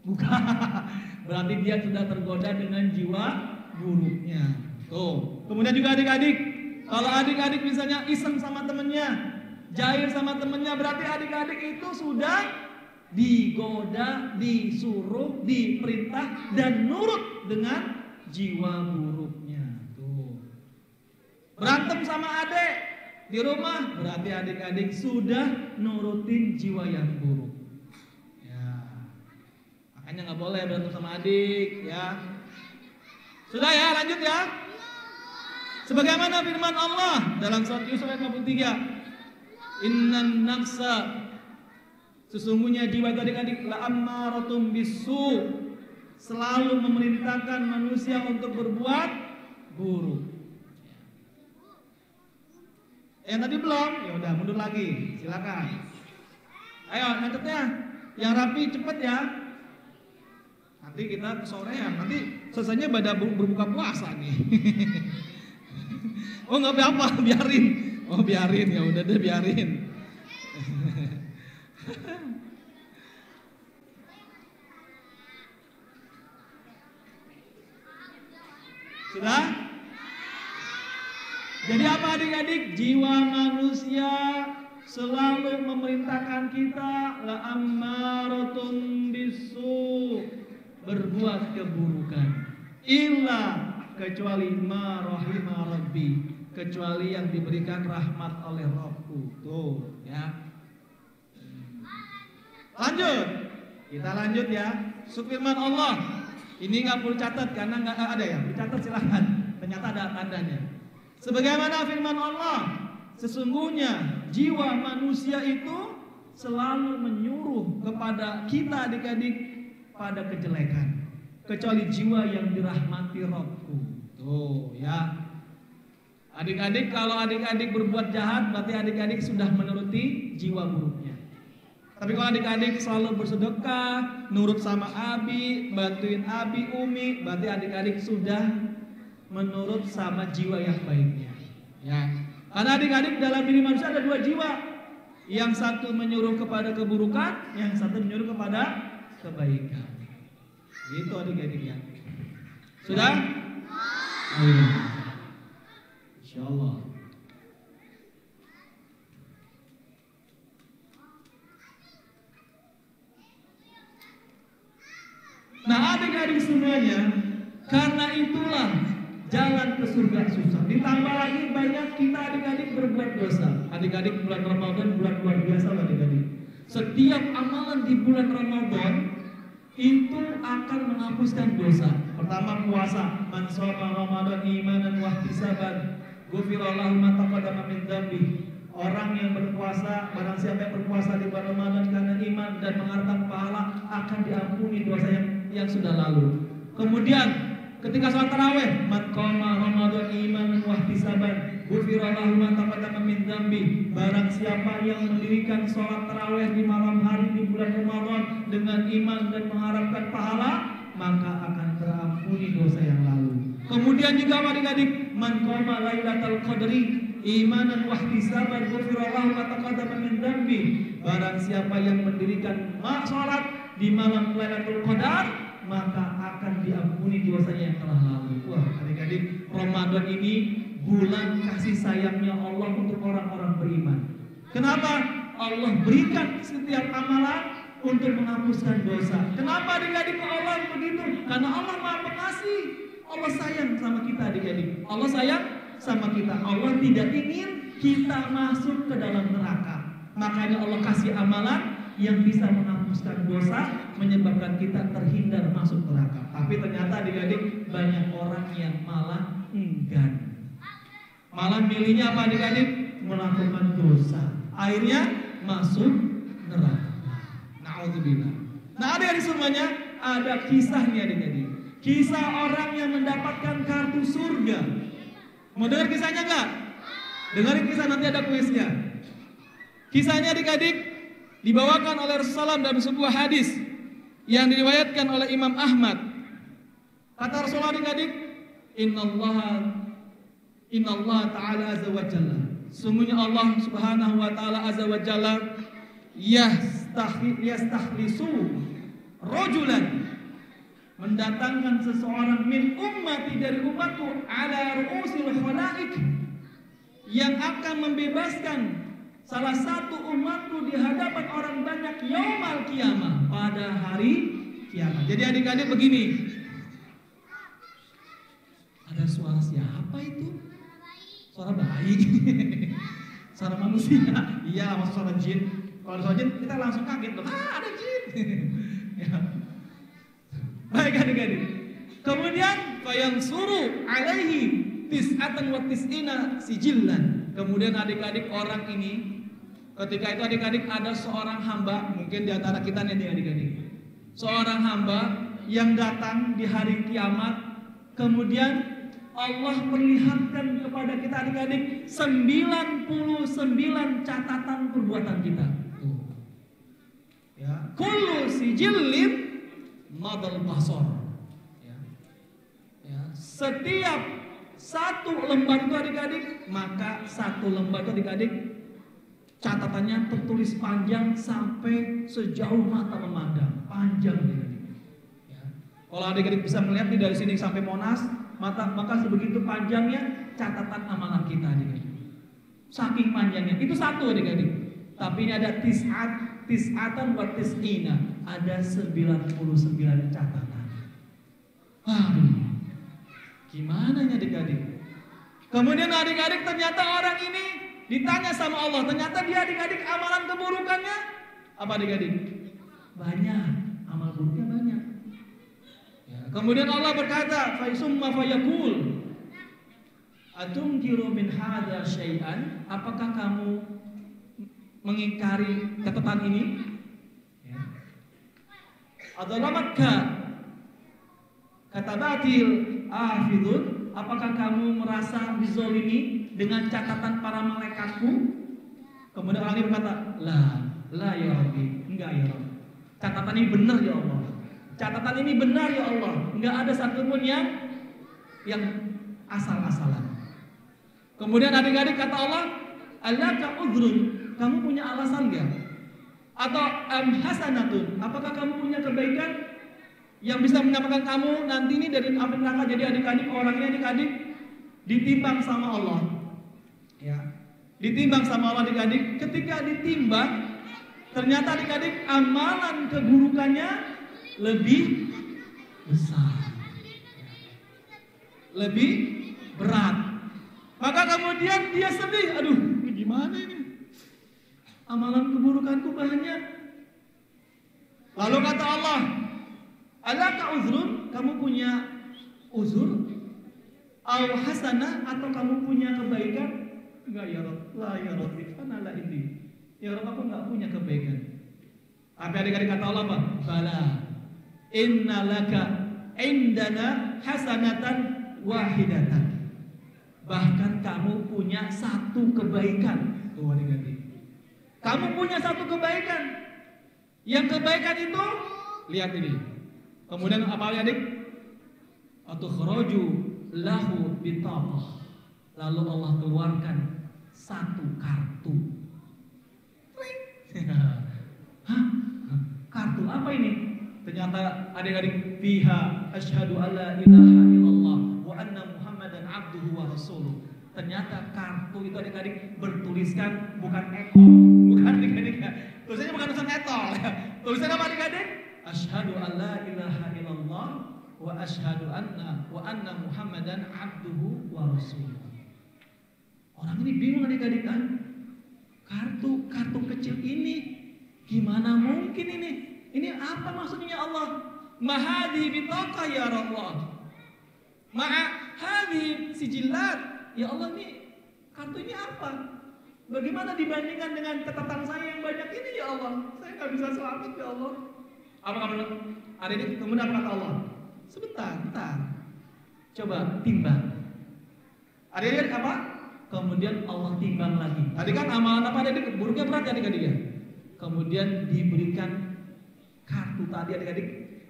Bukan. Berarti dia sudah tergoda dengan jiwa buruknya. Tuh. Kemudian juga adik-adik, kalau adik-adik misalnya iseng sama temennya, jahil sama temennya, berarti adik-adik itu sudah digoda, disuruh, diperintah dan nurut dengan jiwa buruknya. Tuh. Berantem sama adik di rumah, berarti adik-adik sudah nurutin jiwa yang buruk. Ya. Makanya nggak boleh berantem sama adik, ya. Sudah ya, lanjut ya. Sebagaimana firman Allah dalam surat Yusuf ayat 53. Innan nafsa, sesungguhnya jiwa adik-adik la'ammaratun bisu, selalu memerintahkan manusia untuk berbuat buruk. Yang tadi belum? Ya udah, mundur lagi. Silakan. Ayo, nyatetnya yang rapi cepet ya. Nanti kita kesorean. Nanti selesainya pada berbuka puasa nih. Oh nggak apa-apa, biarin. Oh biarin, ya udah deh biarin. Sudah? Jadi apa adik-adik? Jiwa manusia selalu memerintahkan kita la'ammaratun bisu, berbuat keburukan. Illa, kecuali ma rahima rabbi, kecuali yang diberikan rahmat oleh Rabbku. Tuh, ya. Lanjut. Kita lanjut ya. Firman Allah. Ini nggak perlu catat karena nggak ada ya. Dicatat silahkan. Ternyata ada tandanya. Sebagaimana firman Allah, sesungguhnya jiwa manusia itu selalu menyuruh kepada kita adik-adik pada kejelekan, kecuali jiwa yang dirahmati Rabbku. Tuh ya. Adik-adik, kalau adik-adik berbuat jahat, berarti adik-adik sudah menuruti jiwa buruknya. Tapi kalau adik-adik selalu bersedekah, nurut sama Abi, bantuin Abi, Umi, berarti adik-adik sudah menurut sama jiwa yang baiknya. Ya. Karena adik-adik dalam diri manusia ada dua jiwa. Yang satu menyuruh kepada keburukan, yang satu menyuruh kepada kebaikan. Itu adik-adik ya. Sudah? Ayo. Insyaallah. Nah adik-adik semuanya, karena itulah jalan ke surga susah. Ditambah lagi banyak kita adik-adik berbuat dosa. Adik-adik, bulan Ramadan bulan luar biasa adik-adik. Setiap amalan di bulan Ramadan itu akan menghapuskan dosa. Pertama puasa, man shoma Ramadan imanan wa ihtisaban, ghufira lahu ma taqaddama min dzambi. Orang yang berpuasa, barang siapa yang berpuasa di bulan Ramadan karena iman dan mengharapkan pahala, akan diampuni dosa yang sudah lalu. Kemudian ketika sholat tarawih, man qama Ramadan imanan wa ihtisaban, ghufira lahu ma taqaddama min dzambi. Barang siapa yang mendirikan sholat tarawih di malam hari di bulan Ramadan dengan iman dan mengharapkan pahala, maka akan terampuni dosa yang lalu. Kemudian juga adik-adik, man qama lailatul qadri imanan wa ihtisaban, ghufira lahu ma taqaddama min dzambi. Barang siapa yang mendirikan salat di malam Lailatul Qadar, maka akan diampuni dosanya yang telah lalu. Wah, adik-adik, Ramadan ini bulan kasih sayangnya Allah untuk orang-orang beriman. Kenapa? Allah berikan setiap amalan untuk menghapuskan dosa. Kenapa adik-adik Allah begitu? Karena Allah Maha Pengasih. Allah sayang sama kita adik-adik. Allah sayang sama kita. Allah tidak ingin kita masuk ke dalam neraka. Makanya Allah kasih amalan yang bisa menghapuskan dosa, menyebabkan kita terhindar masuk neraka. Tapi ternyata adik-adik banyak orang yang malah enggan. Malah milihnya apa adik-adik? Melakukan dosa. Akhirnya masuk neraka. Na'udzubillah. Nah, adik-adik semuanya ada kisahnya adik-adik. Kisah orang yang mendapatkan kartu surga. Mau dengar kisahnya enggak? Dengarin kisah, nanti ada kuisnya. Kisahnya adik-adik dibawakan oleh Rasulullah dalam sebuah hadis yang diriwayatkan oleh Imam Ahmad. Kata Rasulullah adik-adik, Innallaha ta'ala azza wa jalla. Sungguhnya Allah Subhanahu wa taala azza wa jalla yastakhlisu rajulan, mendatangkan seseorang min ummati dari umatku ala ru'usil khalaik, yang akan membebaskan salah satu umatku di hadapan orang banyak yaumal qiyamah, pada hari kiamat. Jadi adik-adik begini, ada suara siapa itu? Suara bayi. Suara manusia. Iya, maksud suara jin. Kalau suara jin kita langsung kaget loh. Ada jin. Ya. Baik adik-adik. Kemudian fayansuru alaihi tis'atan wa tis'ina sijillan. Kemudian adik-adik orang ini, ketika itu adik-adik ada seorang hamba, mungkin di antara kita nih adik-adik, seorang hamba yang datang di hari kiamat. Kemudian Allah perlihatkan kepada kita adik-adik 99 catatan perbuatan kita. Ya, kullu sijillin madal basar. Ya, setiap satu lembar itu adik-adik, maka satu lembar itu adik-adik catatannya tertulis panjang sampai sejauh mata memandang, panjang adik-adik. Ya. Kalau adik-adik bisa melihat nih dari sini sampai Monas, maka sebegitu panjangnya catatan amalan kita adik-adik. Saking panjangnya, itu satu adik-adik. Tapi ini ada tis'atan wa tis'ina, ada 99 catatan. Waduh, gimana nya adik-adik? Kemudian adik-adik ternyata orang ini ditanya sama Allah, ternyata dia adik-adik amalan keburukannya apa adik-adik? Banyak, amal buruknya banyak. Ya. Kemudian Allah berkata, faisumma fayaqul, atunkiru min hadza syai'an? Apakah kamu mengingkari catatan ini? Ya. Adzalamatka katabatil ahfidun? Apakah kamu merasa dizolimi dengan catatan para malaikatku? Kemudian orang ini berkata, la ya Rabbi, enggak ya Rabbi. Catatan ini benar ya Allah. Catatan ini benar ya Allah. Enggak ada satupun yang asal-asalan. Kemudian adik-adik kata Allah, allaka udhrun, kamu punya alasan enggak? Atau hasanatun, apakah kamu punya kebaikan yang bisa menyelamatkan kamu nanti ini dari api neraka? Jadi adik-adik, orangnya adik-adik ditimbang sama Allah. Ya. Ditimbang sama Allah adik-adik. Ketika ditimbang, ternyata adik-adik amalan keburukannya lebih besar. Lebih berat. Maka kemudian dia sedih, aduh ini gimana ini? Amalan keburukanku banyak. Lalu kata Allah, alaka uzrun, kamu punya uzur? Au hasanah, atau kamu punya kebaikan? Enggak ya Rabb, la ya Rabbi, ana la ini. Ya Rabb, aku enggak punya kebaikan. Tapi adik-adik kata Allah apa? Bala, innalaka indana hasanatan wahidatan. Bahkan kamu punya satu kebaikan. Tuh adik-adik, kamu punya satu kebaikan. Yang kebaikan itu, lihat ini. Kemudian apa adik? Atukhraju lahu bitaqah. Lalu Allah keluarkan satu kartu. Hah? Kartu apa ini? Ternyata adik-adik, fiha asyhadu alla ilaha illallah wa anna muhammadan abduhu wa rasuluh. Ternyata kartu itu adik-adik bertuliskan bukan ekor, bukan adik-adik. Tulisannya bukan tulisan etol. Tulisan apa adik-adik? Asyhadu alla ilaha illallah wa asyhadu anna muhammadan abduhu wa rasuluh. Orang ini bingung adik-adik kan? Kartu kecil ini gimana mungkin ini? Ini apa maksudnya ya Allah? Mahadi bitaqah ya Allah. Ma'a hadhi sijillat. Ya Allah, ini kartu ini apa? Bagaimana dibandingkan dengan catatan saya yang banyak ini ya Allah? Saya nggak bisa selamat ya Allah. Apa kabar? Ada ini kemudian apa kata Allah? Sebentar. Coba timbang. Ada ini apa? Kemudian Allah timbang lagi. Tadi kan amalan apa adik-adik? Buruknya berat adik-adik ya. Kemudian diberikan kartu tadi adik-adik,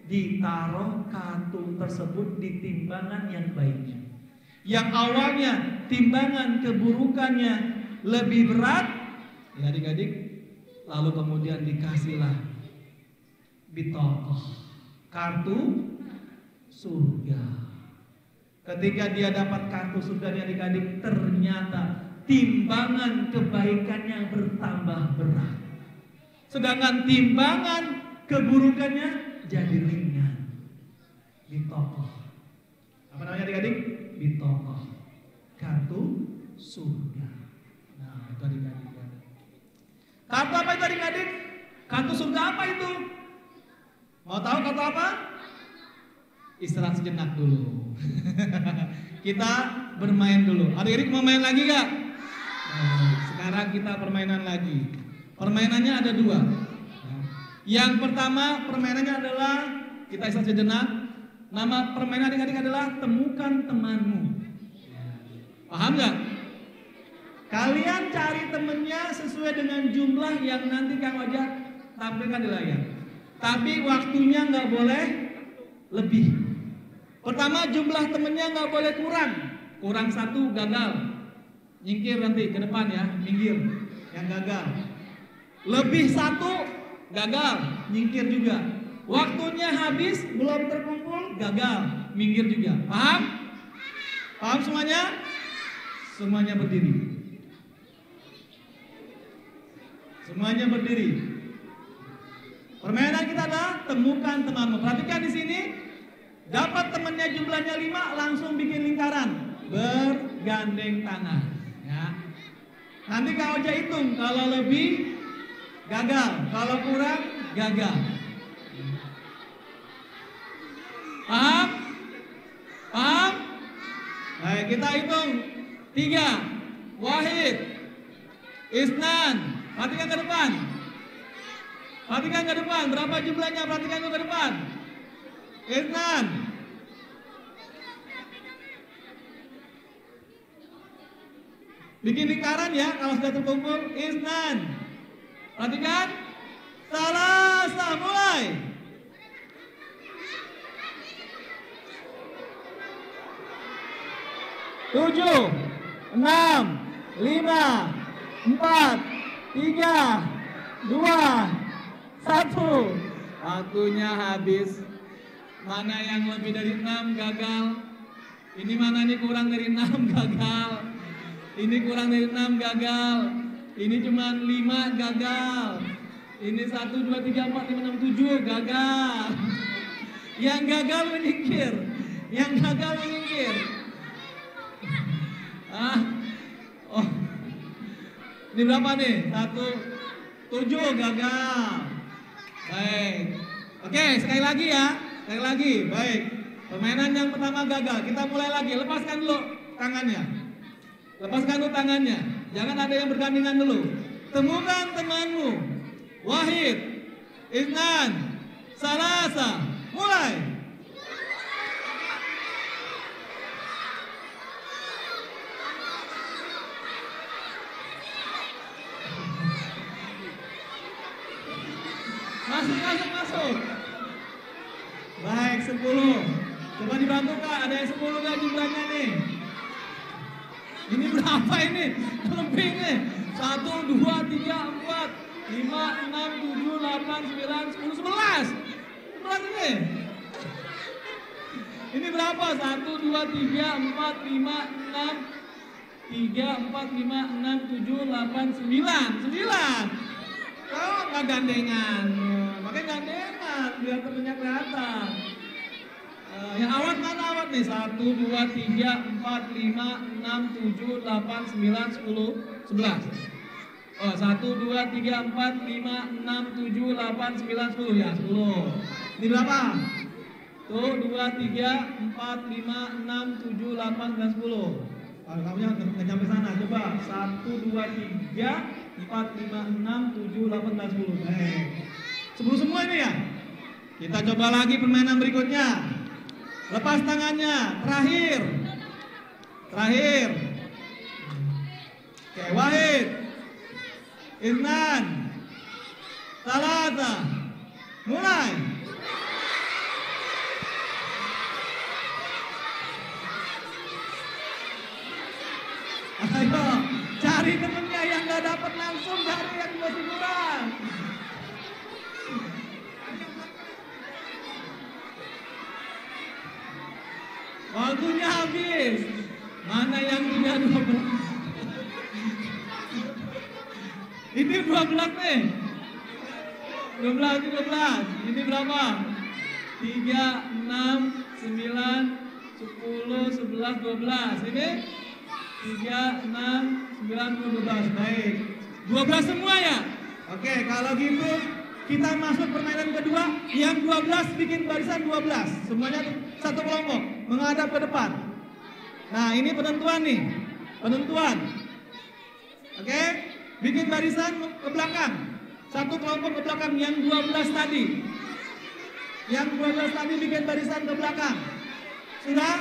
ditaruh kartu tersebut di timbangan yang baiknya. Yang awalnya timbangan keburukannya lebih berat, ya adik-adik, lalu kemudian dikasihlah bitaqah, kartu surga. Ketika dia dapat kartu surganya adik-adik, ternyata timbangan kebaikannya bertambah berat. Sedangkan timbangan keburukannya jadi ringan. Bitaqah. Apa namanya adik-adik? Bitaqah. Kartu surga. Nah, itu adik-adik. Kartu apa itu adik-adik? Kartu surga apa itu? Mau tahu kartu apa? Istirahat sejenak dulu. Kita bermain dulu. Adik-adik mau main lagi gak? Sekarang kita permainan lagi. Permainannya ada dua. Yang pertama permainannya adalah kita istirahat sejenak. Nama permainan adik-adik adalah temukan temanmu. Paham gak? Kalian cari temennya sesuai dengan jumlah yang nanti Kang Ojak tampilkan di layar. Tapi waktunya nggak boleh lebih. Pertama, jumlah temennya nggak boleh kurang. Kurang satu gagal. Nyingkir nanti ke depan ya, minggir. Yang gagal. Lebih satu gagal, nyingkir juga. Waktunya habis, belum terkumpul, gagal, minggir juga. Paham? Paham semuanya? Semuanya berdiri. Semuanya berdiri. Permainan kita adalah temukan temanmu. Perhatikan di sini. Dapat temannya jumlahnya 5, langsung bikin lingkaran, bergandeng tangan. Ya. Nanti Kak Oja hitung, kalau lebih gagal, kalau kurang gagal. Paham? Paham? Baik, kita hitung 3. Wahid, Isnan. Perhatikan ke depan. Perhatikan ke depan, berapa jumlahnya? Perhatikan ke depan. Isnan. Bikin lingkaran ya kalau sudah terkumpul. Isnan. Perhatikan. Salasa, mulai. Tujuh, 6, 5, 4, 3, 2, 1. Waktunya habis. Mana yang lebih dari 6 gagal? Ini mana nih kurang dari 6 gagal? Ini kurang dari 6 gagal. Ini cuma 5 gagal. Ini 1, 2, 3, 4, 5, 6, 7 gagal. Yang gagal menyingkir. Yang gagal menyingkir. Ah, oh, ini berapa nih? 7 gagal. Baik. Oke, sekali lagi ya. Sekali lagi. Baik. Permainan yang pertama gagal. Kita mulai lagi. Lepaskan dulu tangannya. Lepaskan dulu tangannya. Jangan ada yang bergandingan dulu. Temukan temanmu. Wahid, Isnan, Salasa. Mulai. Masuk. Baik, 10. Coba dibantu Kak, ada yang 10 gak jumlahnya nih? Ini berapa ini? Lebih nih. 1, 2, 3, 4, 5, 6, 7, 8, 9, 10, 11. 11 ini. Ini berapa? 1, 2, 3, 4, 5, 6, 3, 4, 5, 6, 7, 8, 9. 9. Oh, nggak gandengan. Makanya gandengan, biar temennya kelihatan. Yang awat mana awat nih? 1, 2, 3, 4, 5, 6, 7, 8, 9, 10, 11. Oh, 1, 2, 3, 4, 5, 6, 7, 8, 9, 10. Ya, 10. Ini berapa? Tuh, 2, 3, 4, 5, 6, 7, 8, 9, 10. Kalau kamu nggak sampai sana, coba 1, 2, 3, 4, 5, 6, 7, 8, 9, 10. 10 semua ini ya. Kita coba lagi permainan berikutnya. Lepas tangannya. Terakhir. Oke, Wahid, Isnan, Salasa. Mulai. Ayo, cari temennya yang gak dapat langsung, cari yang masih kurang. Waktunya habis. Mana yang punya 12? Ini 12 nih. 12. Ini berapa? 3, 6, 9, 10, 11, 12. Ini 3, 6, 9, 12. Baik. 12 semua ya? Oke, kalau gitu kita masuk permainan kedua. Yang 12 bikin barisan 12. Semuanya satu kelompok menghadap ke depan. Nah, ini penentuan nih. Penentuan. Oke? Bikin barisan ke belakang. Satu kelompok ke belakang yang 12 tadi. Yang 12 tadi bikin barisan ke belakang. Sudah?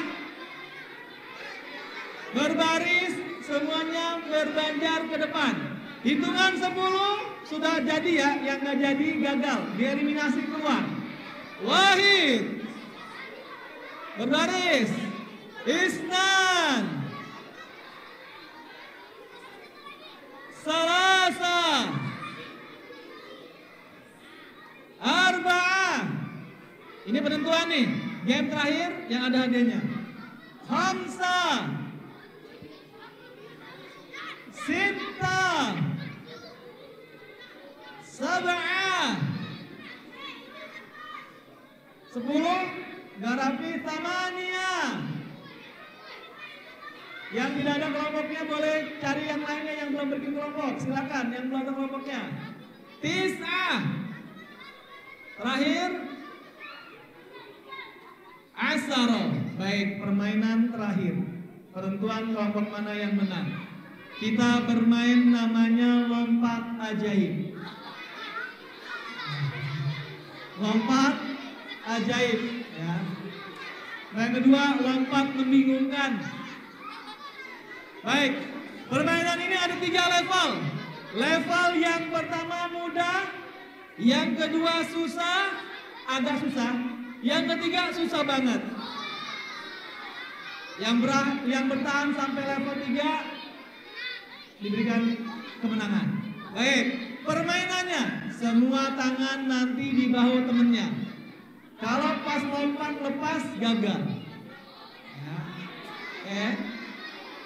Berbaris, semuanya berbanjar ke depan. Hitungan 10 sudah jadi ya, yang nggak jadi gagal, dieliminasi keluar. Wahid, berbaris. Isnan, Salasa, Arba'ah. Ini penentuan nih, game terakhir yang ada hadiahnya. Khamsa, Sitta, Sab'ah, 10, Garapi, Tamaniyah. Yang tidak ada kelompoknya boleh cari yang lainnya yang belum bikin kelompok. Silakan yang belum ada kelompoknya. Tis'ah. Terakhir Asaro. Baik, permainan terakhir. Penentuan kelompok mana yang menang. Kita bermain namanya lompat ajaib. Lompat ajaib ya. Yang kedua lompat membingungkan. Baik, permainan ini ada 3 level. Level yang pertama mudah, yang kedua susah, agak susah, yang ketiga susah banget. Yang bertahan sampai level 3 diberikan kemenangan. Baik, permainannya semua tangan nanti di bahu temennya. Kalau pas lompat lepas gagal. Ya.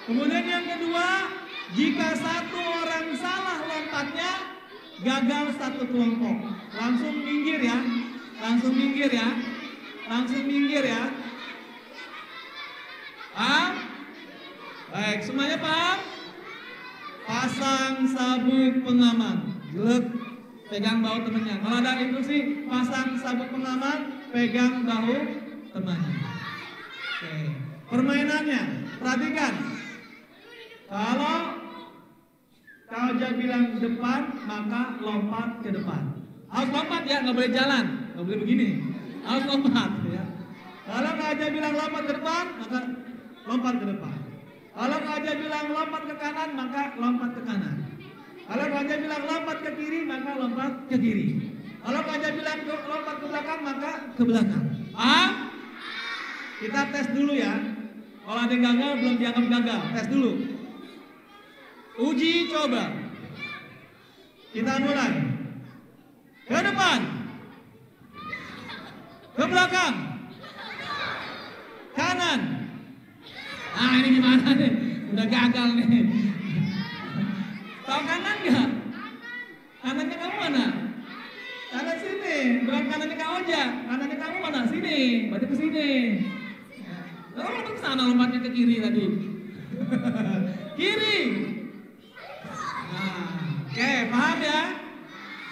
Kemudian yang kedua, jika satu orang salah lompatnya, gagal satu kelompok. Langsung minggir ya. Langsung minggir ya. Langsung minggir ya. Baik, semuanya paham? Pasang sabuk pengaman. Jelek, pegang bahu temannya. Kalau ada instruksi, pasang sabuk pengaman, pegang bahu temannya. Oke. Permainannya, perhatikan. Kalau kau aja bilang depan, maka lompat ke depan. Harus lompat ya, nggak boleh jalan, nggak boleh begini. Harus lompat ya. Kalau kau aja bilang lompat ke depan, maka lompat ke depan. Kalau kau aja bilang lompat ke kanan, maka lompat ke kanan. Kalau kau aja bilang lompat ke kiri, maka lompat ke kiri. Kalau kau aja bilang lompat ke belakang, maka ke belakang. Paham? Kita tes dulu ya. Kalau ada yang gagal, belum dianggap gagal. Tes dulu. Uji coba. Kita mulai. Ke depan. Ke belakang. Kanan. Ah, ini gimana nih? Udah gagal nih. Tahu kanan nggak? Kanannya kamu mana? Kanan sini. Bukan kanannya kamu aja. Kanannya kamu mana? Sini. Berarti ke sini. Lalu lompat ke sana, lompatnya ke kiri tadi. Kiri. Nah, oke, paham ya?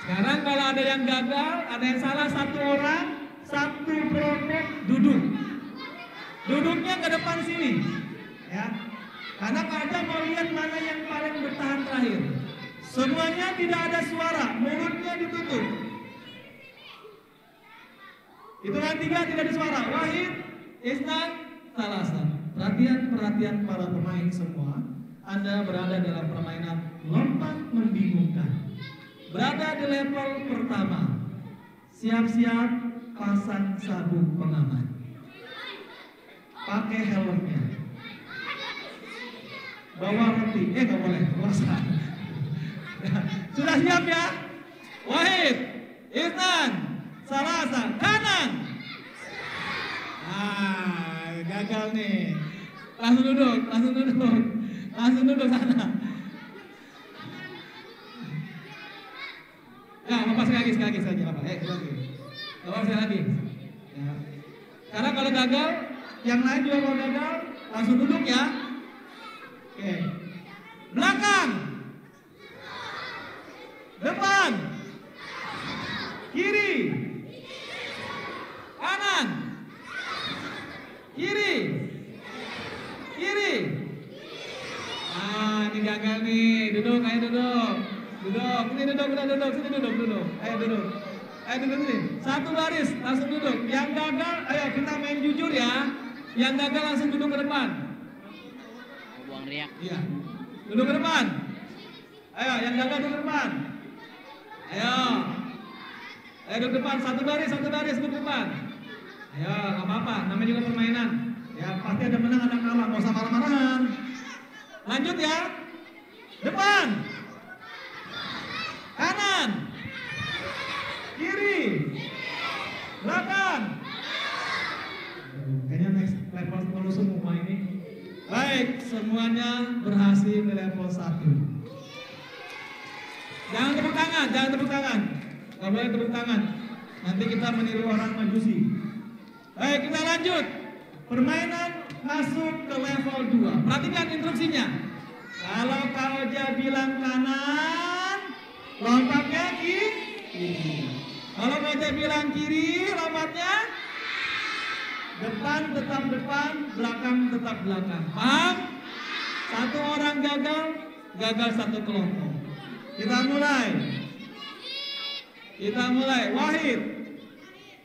Sekarang kalau ada yang gagal, ada yang salah satu orang, satu kelompok duduk. Duduknya ke depan sini. Ya. Karena Anda mau lihat mana yang paling bertahan terakhir. Semuanya tidak ada suara, mulutnya ditutup. Hitungan 3 tidak ada suara. Wahid, Isnan, Salasa. Perhatian para pemain semua. Anda berada dalam permainan lompat membingungkan. Berada di level pertama. Siap-siap pasang sabuk pengaman. Pakai helmnya. Bawa roti. Gak boleh, puasa. Sudah siap ya? Wahid, Isnan, Salasa, kanan. Gagal nih. Langsung duduk sana. Ya, lepas sekali lagi saja apa? Lepas sekali lagi. Ya. Karena kalau gagal, yang lain juga kalau gagal, langsung duduk ya. Oke. Belakang. Depan. Kiri. Kanan. Kiri. Ini gagal nih. Duduk. Ini duduk. Sini duduk. Ayo duduk sini. Satu baris, langsung duduk. Yang gagal, ayo kita main jujur ya. Yang gagal langsung duduk ke depan. Buang riak. Iya. Duduk ke depan. Ayo, yang gagal duduk ke depan. Ayo duduk depan. Satu baris duduk depan. Ayo, nggak apa-apa. Namanya juga permainan. Ya, pasti ada menang, ada kalah. Nggak usah marah-marahan. Lanjut ya. Depan. Kanan. Kiri. Belakang. Kayaknya next level 10 semua ini. Baik, semuanya berhasil di level 1. Jangan tepuk tangan. Gak boleh tepuk tangan. Nanti kita meniru orang majusi. Baik, kita lanjut. Permainan masuk ke level 2. Perhatikan instruksinya. Kalau kau aja bilang kanan, lompatnya kiri. Kalau kau aja bilang kiri, lompatnya depan tetap depan, belakang tetap belakang. Paham? Satu orang gagal satu kelompok. Kita mulai. Wahid,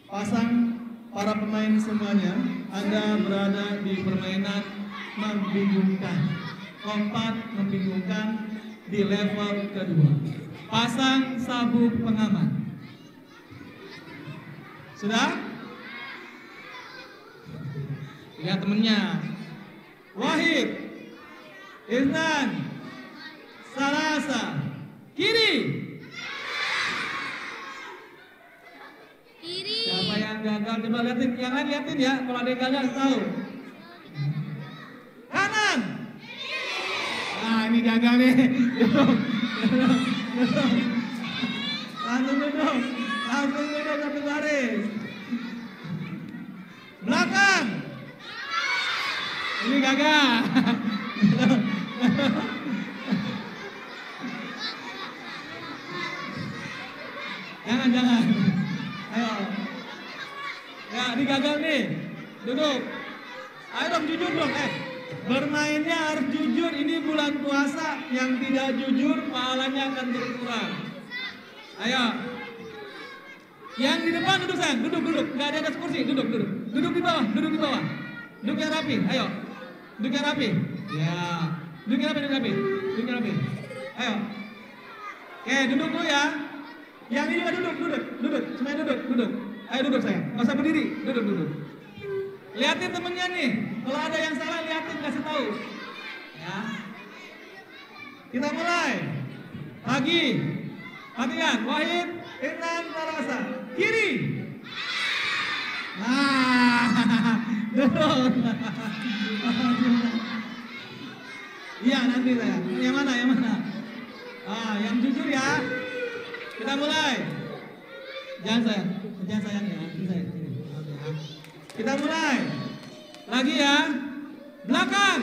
pasang para pemain semuanya. Anda berada di permainan membingungkan. Lompat membingungkan di level kedua. Pasang sabuk pengaman. Sudah? Lihat temennya. Wahid, Isnan, Salasa, kiri. Siapa yang gagal? Coba liatin, yang lain liatin ya. Kalau ada yang gagal tahu. Kanan. Nah, ini gagal nih. Langsung duduk satu baris. Belakang. Ini gagal. Jangan. Ayo. Ya, digagal nih. Duduk. Ayo dong, jujur dong. Bermainnya harus jujur. Ini bulan puasa. Yang tidak jujur, pahalanya akan berkurang. Ayo. Yang di depan duduk sayang. Duduk. Nggak ada atas kursi. Duduk. Duduk di bawah. Duduk yang rapi. Ayo. Duduk yang rapi. Ya. Duduk yang rapi. Ayo. Oke, duduk dulu ya. Yang ini juga duduk. Semuanya duduk. Ayo duduk sayang. Nggak usah berdiri. Duduk. Lihatin temennya nih. Kalau ada yang salah lihatin, kasih tahu. Ya. Kita mulai. Lagi. Perhatikan. Wahid, Intan, Salasa. Kiri. Nah. Duduk. Iya nanti saya. Yang mana? Yang jujur ya. Kita mulai. Jangan sayang ya. Kita mulai. Lagi ya. Belakang.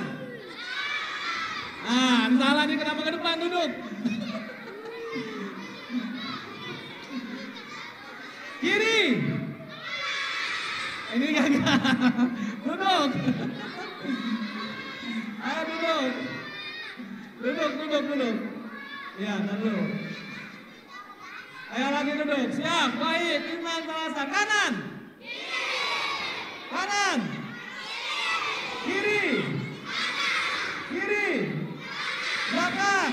Salah nih, kenapa ke depan? Duduk. Kiri. Ini gagal. Duduk. Ayo duduk. Duduk. Ya, duduk. Ayo lagi duduk. Siap. Wahid, Iman, Salasa. Kanan. Kiri. Belakang.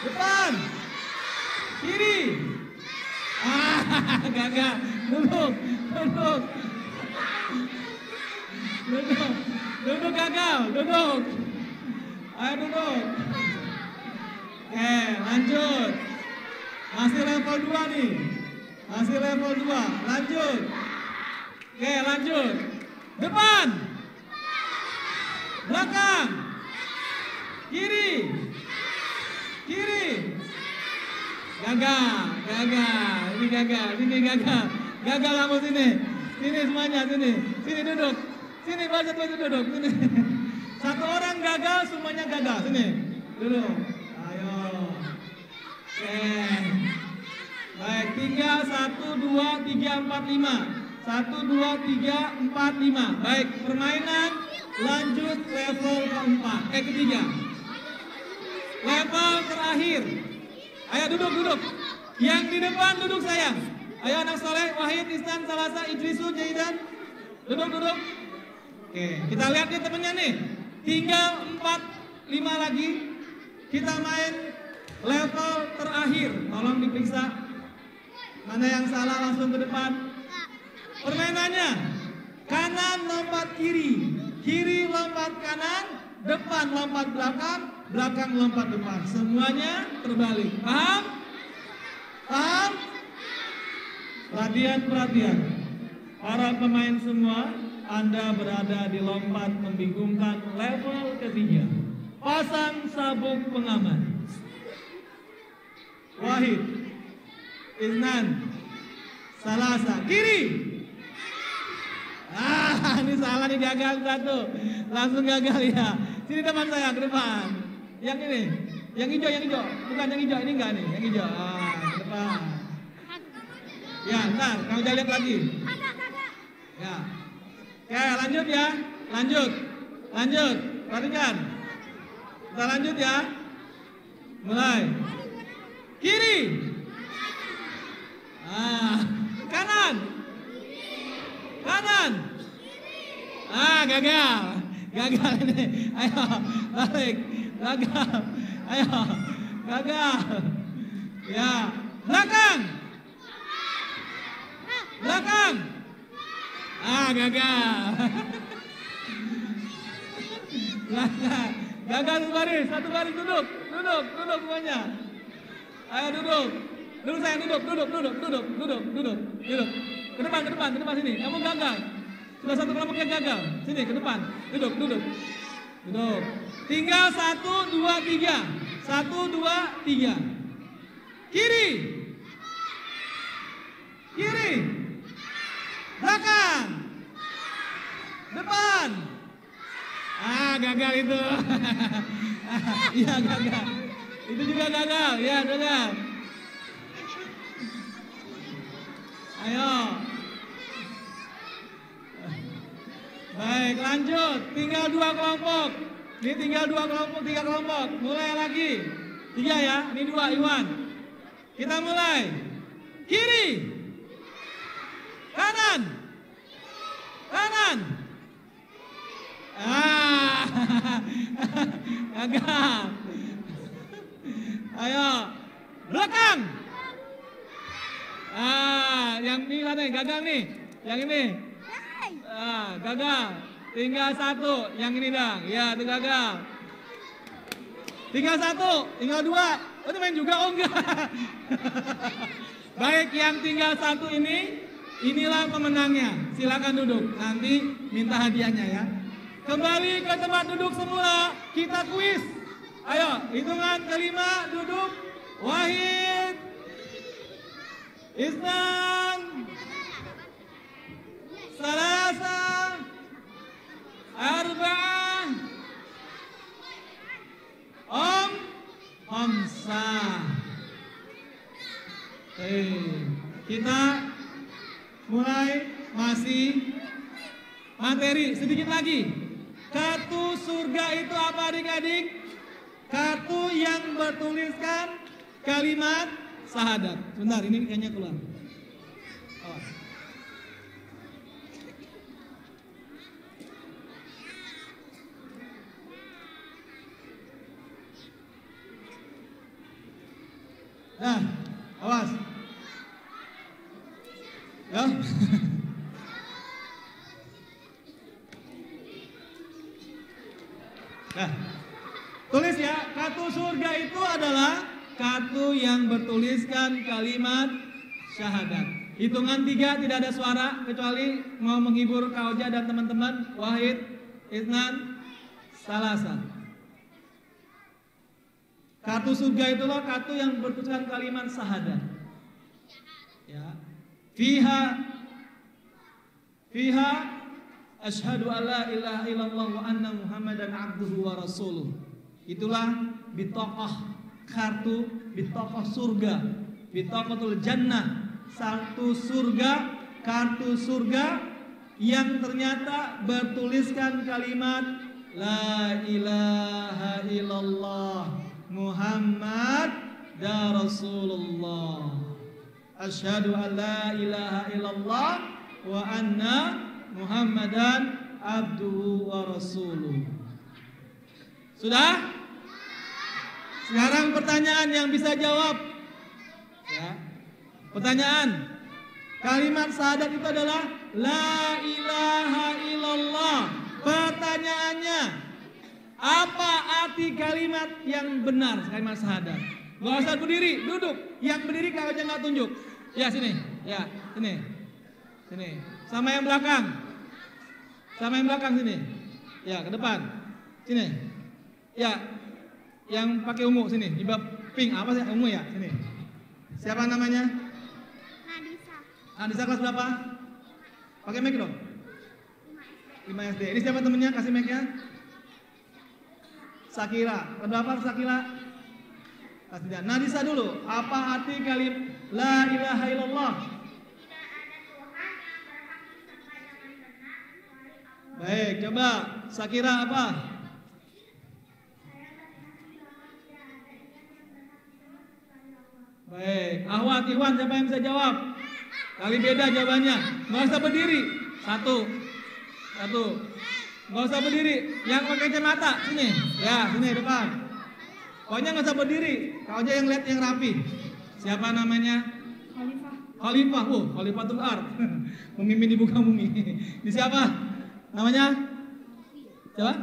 Depan. Kiri. Gagal. Duduk. Duduk gagal. Duduk. Ayo duduk. Oke, lanjut. Masih level 2 nih. Lanjut. Oke, lanjut. Depan. Belakang. Kiri. Gagal. Ini gagal. Gagal kamu sini. Sini semuanya, sini. Sini duduk. Sini baca duduk. Sini. Satu orang gagal, semuanya gagal. Sini. Duduk. Ayo. Oke. Baik, 3, 1, 2, 3, 4, 5. 1, 2, 3, 4, 5. Baik, permainan lanjut level keempat. Ketiga. Level terakhir. Ayo duduk. Yang di depan duduk sayang. Ayo anak soleh, Wahid, Isnan, Salasa, Idrisu, Jaidan. Duduk. Oke, kita lihat nih temennya nih. Tinggal 4, 5 lagi. Kita main level terakhir. Tolong diperiksa. Mana yang salah langsung ke depan. Permainannya. Kanan lompat kiri. Kiri lompat kanan. Depan lompat belakang. Belakang lompat depan. Semuanya terbalik. Paham? Perhatian. Para pemain semua, Anda berada di lompat membingungkan level ketiga. Pasang sabuk pengaman. Wahid, Isnan, Salasa, kiri. Ini salah nih, gagal satu. Langsung gagal ya. Sini teman saya ke depan. Yang ini, yang hijau. Bukan yang hijau, ini enggak nih, yang hijau. Ke depan. Ya, ntar, kamu jangan lihat lagi. Ya. Oke, lanjut ya. Lanjut. Perhatikan. Kita lanjut ya. Mulai. Kiri. Kanan. Gagal ini. Ayo, balik. Gagal. Ayo. Gagal. Ya. Belakang. Gagal. Gagal baris. Satu baris duduk semuanya. Ayo duduk. Duduk sayang, duduk. Ke depan sini. Kamu gagal. Sudah satu kelompoknya gagal. Sini ke depan. Duduk. Tinggal 1, 2, 3. 1, 2, 3. Kiri. Belakang. Depan. gagal itu. Iya, gagal. Itu juga gagal. Ya, gagal. Ayo. Baik, lanjut. Tinggal 2 kelompok. Ini tinggal 2 kelompok, 3 kelompok. Mulai lagi. 3 ya. Ini 2, Iwan. Kita mulai. Kiri. Kanan. Kanan. Gagal. Ayo. Belakang. Yang ini mana nih? Gagal nih. Yang ini. Gagal. Tinggal 1. Yang ini dong. Ya, itu gagal. Tinggal 1. Tinggal 2. Oh, itu main juga? Oh, enggak. Baik, yang tinggal 1 ini. Inilah pemenangnya. Silakan duduk. Nanti minta hadiahnya ya. Kembali ke tempat duduk semula. Kita kuis. Ayo, hitungan kelima. Duduk. Wahid. Isnan. Salasa. Arba'ah. Hamsah. Kita mulai masih materi sedikit lagi. Kartu surga itu apa adik-adik? Kartu yang bertuliskan kalimat syahadat. Sebentar, ini kayaknya keluar. Awas. Nah, awas. Ya. Nah, tulis ya, kartu surga itu adalah kartu yang bertuliskan kalimat syahadat. Hitungan 3 tidak ada suara kecuali mau menghibur Kak Oja dan teman-teman. Wahid, Isnan, Salasa. Kartu surga itulah kartu yang bertuliskan kalimat syahadat. Ya. Fiha asyhadu alla ilaha illallah wa anna muhammadan abduhu wa rasuluh. Itulah bitaqah, kartu bitaqah surga, bitaqatul jannah, satu surga, kartu surga yang ternyata bertuliskan kalimat la ilaha illallah Muhammad dan Rasulullah. Asyhadu an la ilaha illallah wa anna Muhammadan abduhu wa rasuluh. Sudah? Sekarang pertanyaan yang bisa jawab. Ya. Pertanyaan. Kalimat syahadat itu adalah la ilaha illallah. Pertanyaannya, apa arti kalimat yang benar, kalimat syahadat? Gak usah berdiri, duduk. Yang berdiri kalau aja nggak tunjuk. Ya sini, ya sini, sini. Sama yang belakang, sama yang belakang sini. Ya ke depan, sini. Ya, yang pakai ungu sini, di bab pink apa sih ungu ya? Sini. Siapa namanya? Nadisa. Nadisa kelas berapa? Pakai mic dong. 5 SD. Ini siapa temennya? Kasih mic-nya. Sakira. Berapa Sakira? Kasih. Nadisa dulu. Apa arti kalimat la ilaha illallah? Baik, coba Sakira apa? Baik, Ahwat, Iwan, siapa yang bisa jawab? Kali beda jawabannya. Nggak usah berdiri. Satu. Nggak usah berdiri. Yang pakai kacamata sini. Ya, sini depan. Pokoknya nggak usah berdiri. Kau aja yang lihat yang rapi. Siapa namanya? Khalifah. Khalifatul Ard. Pemimpin di muka bumi. Ini siapa? Namanya? Siapa?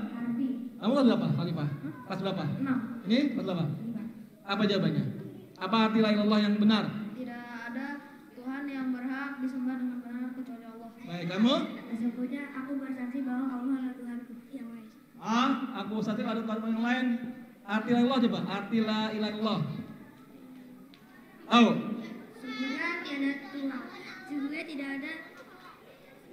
Kamu kelas berapa? Khalifah. Kelas berapa? 6. Ini kelas berapa? 5. Apa jawabannya? Apa arti la ilaha illallah yang benar? Tidak ada Tuhan yang berhak disembah dengan benar kecuali Allah. Baik, kamu? Sesungguhnya aku bersaksi bahwa Allah adalah Tuhanku yang lain. Aku bersaksi ada Tuhan yang lain. Arti la ilaha illallah coba. Arti la ilaha illallah. Sesungguhnya tiada Tuhan. Sesungguhnya tidak ada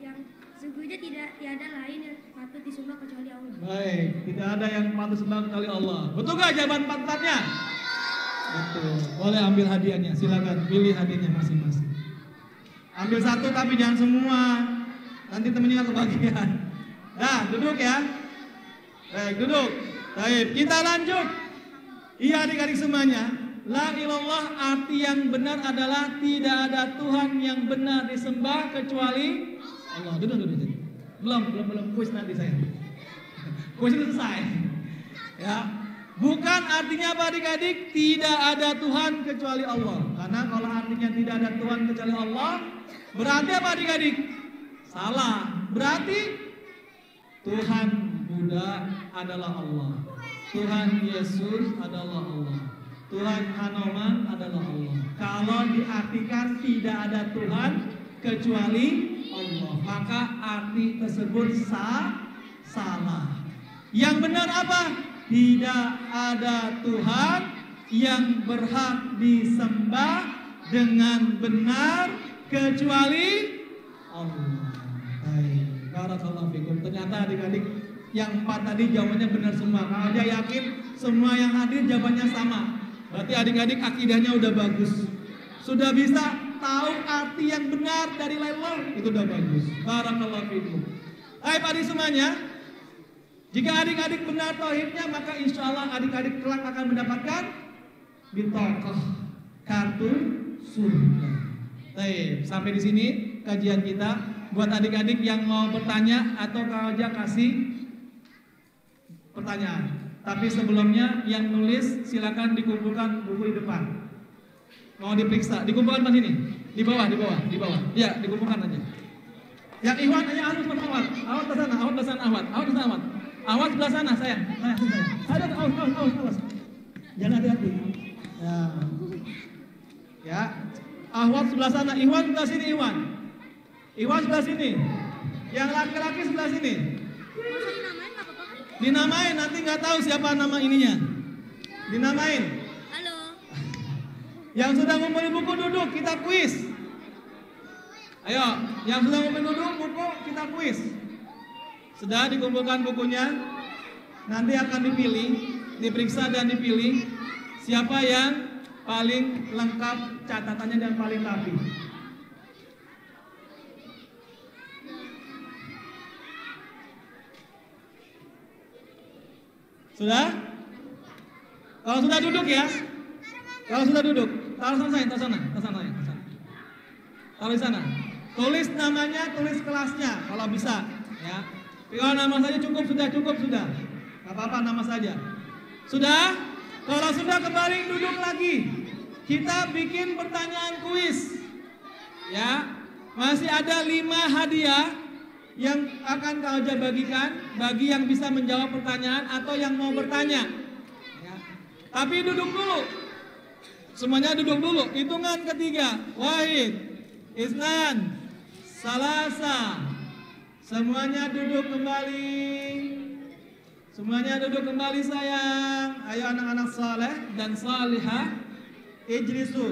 yang Sesungguhnya tiada lain yang patut disembah kecuali Allah. Baik, tidak ada yang patut disembah kecuali Allah. Betul gak jawaban empat-empatnya? Betul. Boleh ambil hadiahnya, silakan pilih hadiahnya masing-masing. Ambil satu tapi jangan semua. Nanti temennya kebagian. Dah, duduk ya. Baik, duduk. Baik, kita lanjut. Iya adik-adik semuanya. La ilallah arti yang benar adalah tidak ada Tuhan yang benar disembah kecuali Allah. Duduk. Belum kuis nanti saya. Kuis itu selesai. Ya. Bukan artinya apa adik-adik? Tidak ada Tuhan kecuali Allah. Karena kalau artinya tidak ada Tuhan kecuali Allah, berarti apa adik-adik? Salah. Berarti Tuhan Buddha adalah Allah. Tuhan Yesus adalah Allah. Tuhan Hanuman adalah Allah. Kalau diartikan tidak ada Tuhan kecuali Allah, maka arti tersebut salah. Yang benar apa? Tidak ada Tuhan yang berhak disembah dengan benar kecuali Allah. Baik, barakallahu fikum. Ternyata adik-adik yang 4 tadi jawabannya benar semua. Kalau aja yakin semua yang hadir jawabannya sama. Berarti adik-adik akidahnya udah bagus. Sudah bisa tahu arti yang benar dari la ilaha illallah, itu udah bagus. Barakallahu fikum. Baik adik semuanya. Jika adik-adik benar tauhidnya, maka insya Allah adik-adik kelak akan mendapatkan bitokoh kartu surga. Baik, sampai di sini kajian kita. Buat adik-adik yang mau bertanya atau kalau aja kasih pertanyaan. Tapi sebelumnya yang nulis silakan dikumpulkan buku di depan. Mau diperiksa, dikumpulkan di sini, di bawah. Ya, dikumpulkan aja. Yang Ikhwan hanya harus awat ke sana, awat ke sana. Awat sebelah sana, sayang. Ada awas. Jangan hati-hati. Ya. Awat sebelah sana, Ikhwan sebelah sini, Ikhwan sebelah sini. Yang laki-laki sebelah sini. Dinamain, nanti nggak tahu siapa nama ininya. Dinamain. Halo. Yang sudah ngumpulin buku duduk, kita kuis. Ayo, yang sudah ngumpulin duduk buku, kita kuis. Sudah dikumpulkan bukunya, nanti akan dipilih, diperiksa dan dipilih siapa yang paling lengkap catatannya dan paling rapi. Sudah? Kalau sudah duduk ya. Kalau sudah duduk, taruh sana. Taruh di sana. Tulis namanya, tulis kelasnya kalau bisa, ya. Kalau nama saja cukup sudah. Gak apa-apa nama saja. Sudah? Kalau sudah kembali duduk lagi. Kita bikin pertanyaan kuis. Ya. Masih ada 5 hadiah yang akan kau bagikan bagi yang bisa menjawab pertanyaan atau yang mau bertanya. Ya. Tapi duduk dulu. Semuanya duduk dulu. Hitungan ketiga. Wahid, Isnan, Salasa. Semuanya duduk kembali sayang. Ayo anak-anak saleh dan salihah. Ijlisu.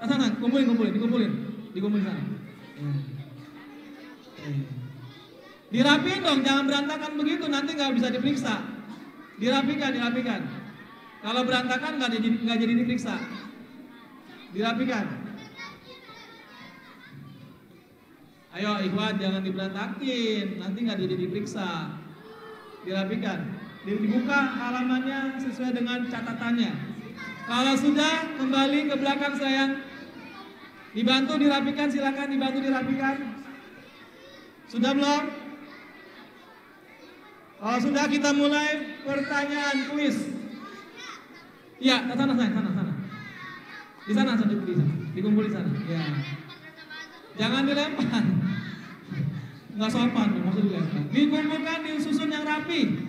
Sana, dikumpulin sana. Dirapiin dong, jangan berantakan begitu, nanti nggak bisa diperiksa. Dirapikan. Kalau berantakan nggak jadi diperiksa. Dirapikan. Ayo Ikhwan, jangan diberantakin, nanti nggak jadi diperiksa. Dirapikan. Dibuka halamannya sesuai dengan catatannya. Kalau sudah, kembali ke belakang sayang. Dibantu dirapikan, silakan dibantu dirapikan. Sudah belum? Kalau sudah, kita mulai pertanyaan kuis. Iya, sana. Di sana. Dikumpul di sana. Ya. Jangan dilempar. Enggak sopan, maksud dilempar. Dikumpulkan, disusun yang rapi.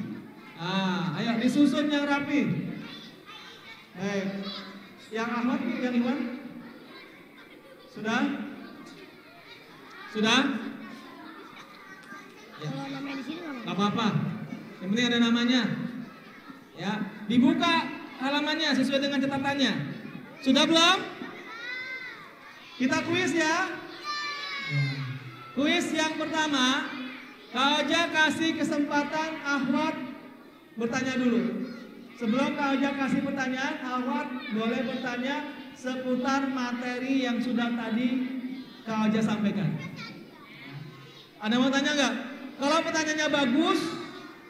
Ayo disusun yang rapi. Yang Ahmad, yang Iwan? Sudah? Ya. Kalau namanya di sini Gak apa-apa. Yang penting ada namanya. Ya, dibuka halamannya sesuai dengan catatannya. Sudah belum? Kita kuis ya. Kuis yang pertama, Kak Oja kasih kesempatan Ahwat bertanya dulu. Sebelum Kak Oja kasih pertanyaan, Ahwat boleh bertanya seputar materi yang sudah tadi Kak Oja sampaikan. Ada mau tanya nggak? Kalau pertanyaannya bagus,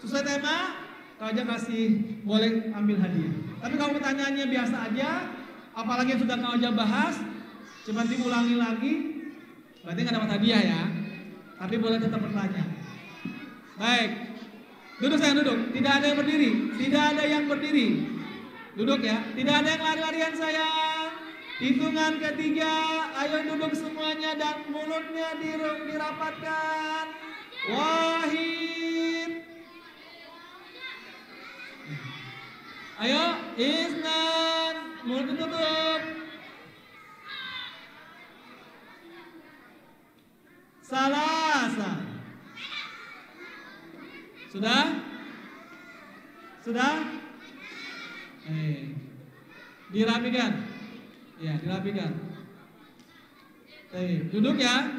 sesuai tema, Kak Oja kasih boleh ambil hadiah. Tapi kalau pertanyaannya biasa aja, apalagi yang sudah Kak Oja bahas, coba diulangi lagi, berarti nggak dapat hadiah ya. Tapi boleh tetap bertanya. Baik, duduk sayang, duduk. Tidak ada yang berdiri, tidak ada yang berdiri. Duduk ya, tidak ada yang lari-larian sayang. Hitungan ketiga, ayo duduk semuanya dan mulutnya dirapatkan. Wahid. Ayo, Isnan, mulut ditutup. Salasa. Sudah? Sudah? Dirapikan. Ya, dirapikan. Duduk ya.